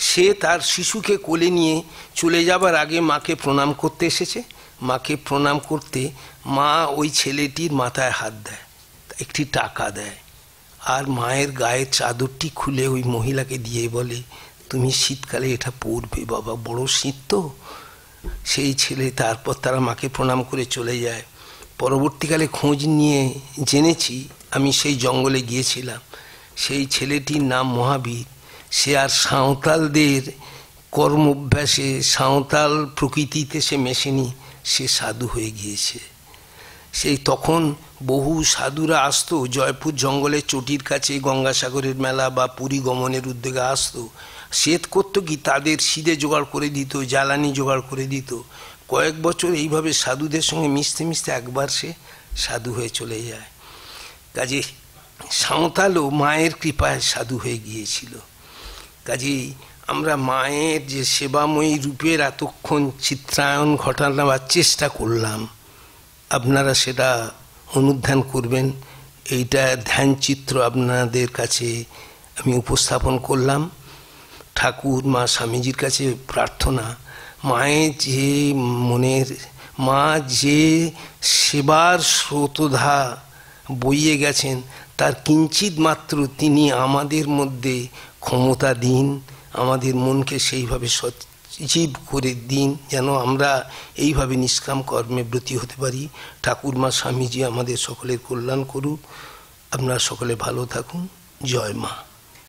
সে তার শিশুকে কোলে নিয়ে চলে যাবার আগে মাকে প্রণাম করতে এসেছে। মাকে প্রণাম করতে মা ওই ছেলেটির মাথায় হাত দেয়, একটি টাকা দেয়, আর মায়ের গায়ের চাদরটি খুলে ওই মহিলাকে দিয়ে বলে, তুমি শীতকালে এটা পরবে বাবা, বড় শীত তো। সেই ছেলে, তারপর তারা মাকে প্রণাম করে চলে যায়। পরবর্তীকালে খোঁজ নিয়ে জেনেছি, আমি সেই জঙ্গলে গিয়েছিলাম, সেই ছেলেটির নাম মহাবীর। সে আর সাঁওতালদের কর্ম অভ্যাসে, সাঁওতাল প্রকৃতিতে সে মেশেনি, সে সাধু হয়ে গিয়েছে। সেই তখন বহু সাধুরা আসতো জয়পুর জঙ্গলের চটির কাছে, গঙ্গাসাগরের মেলা বা পুরী গমনের উদ্যোগে আসতো। শ্বেত করতো কি, তাদের সিদে জোগাড় করে দিত, জ্বালানি জোগাড় করে দিত। কয়েক বছর এইভাবে সাধুদের সঙ্গে মিশতে মিশতে একবার সে সাধু হয়ে চলে যায়। কাজে সাঁওতালও মায়ের কৃপায় সাধু হয়ে গিয়েছিল। কাজেই আমরা মায়ের যে সেবাময়ী রূপের এতক্ষণ চিত্রায়ন ঘটানোর চেষ্টা করলাম, আপনারা সেটা অনুধ্যান করবেন। এইটা ধ্যানচিত্র আপনাদের কাছে আমি উপস্থাপন করলাম। ঠাকুর মা স্বামীজির কাছে প্রার্থনা, মায়ের যে মনের, মা যে সেবার স্রোতধা বইয়ে গেছেন, তার কিঞ্চিত মাত্র তিনি আমাদের মধ্যে ক্ষমতা দিন, আমাদের মনকে সেইভাবে সজীব করে দিন, যেন আমরা এইভাবে নিষ্কাম কর্মে ব্রতী হতে পারি। ঠাকুর মা স্বামীজি আমাদের সকলের কল্যাণ করুক। আপনারা সকলে ভালো থাকুন। জয় মা।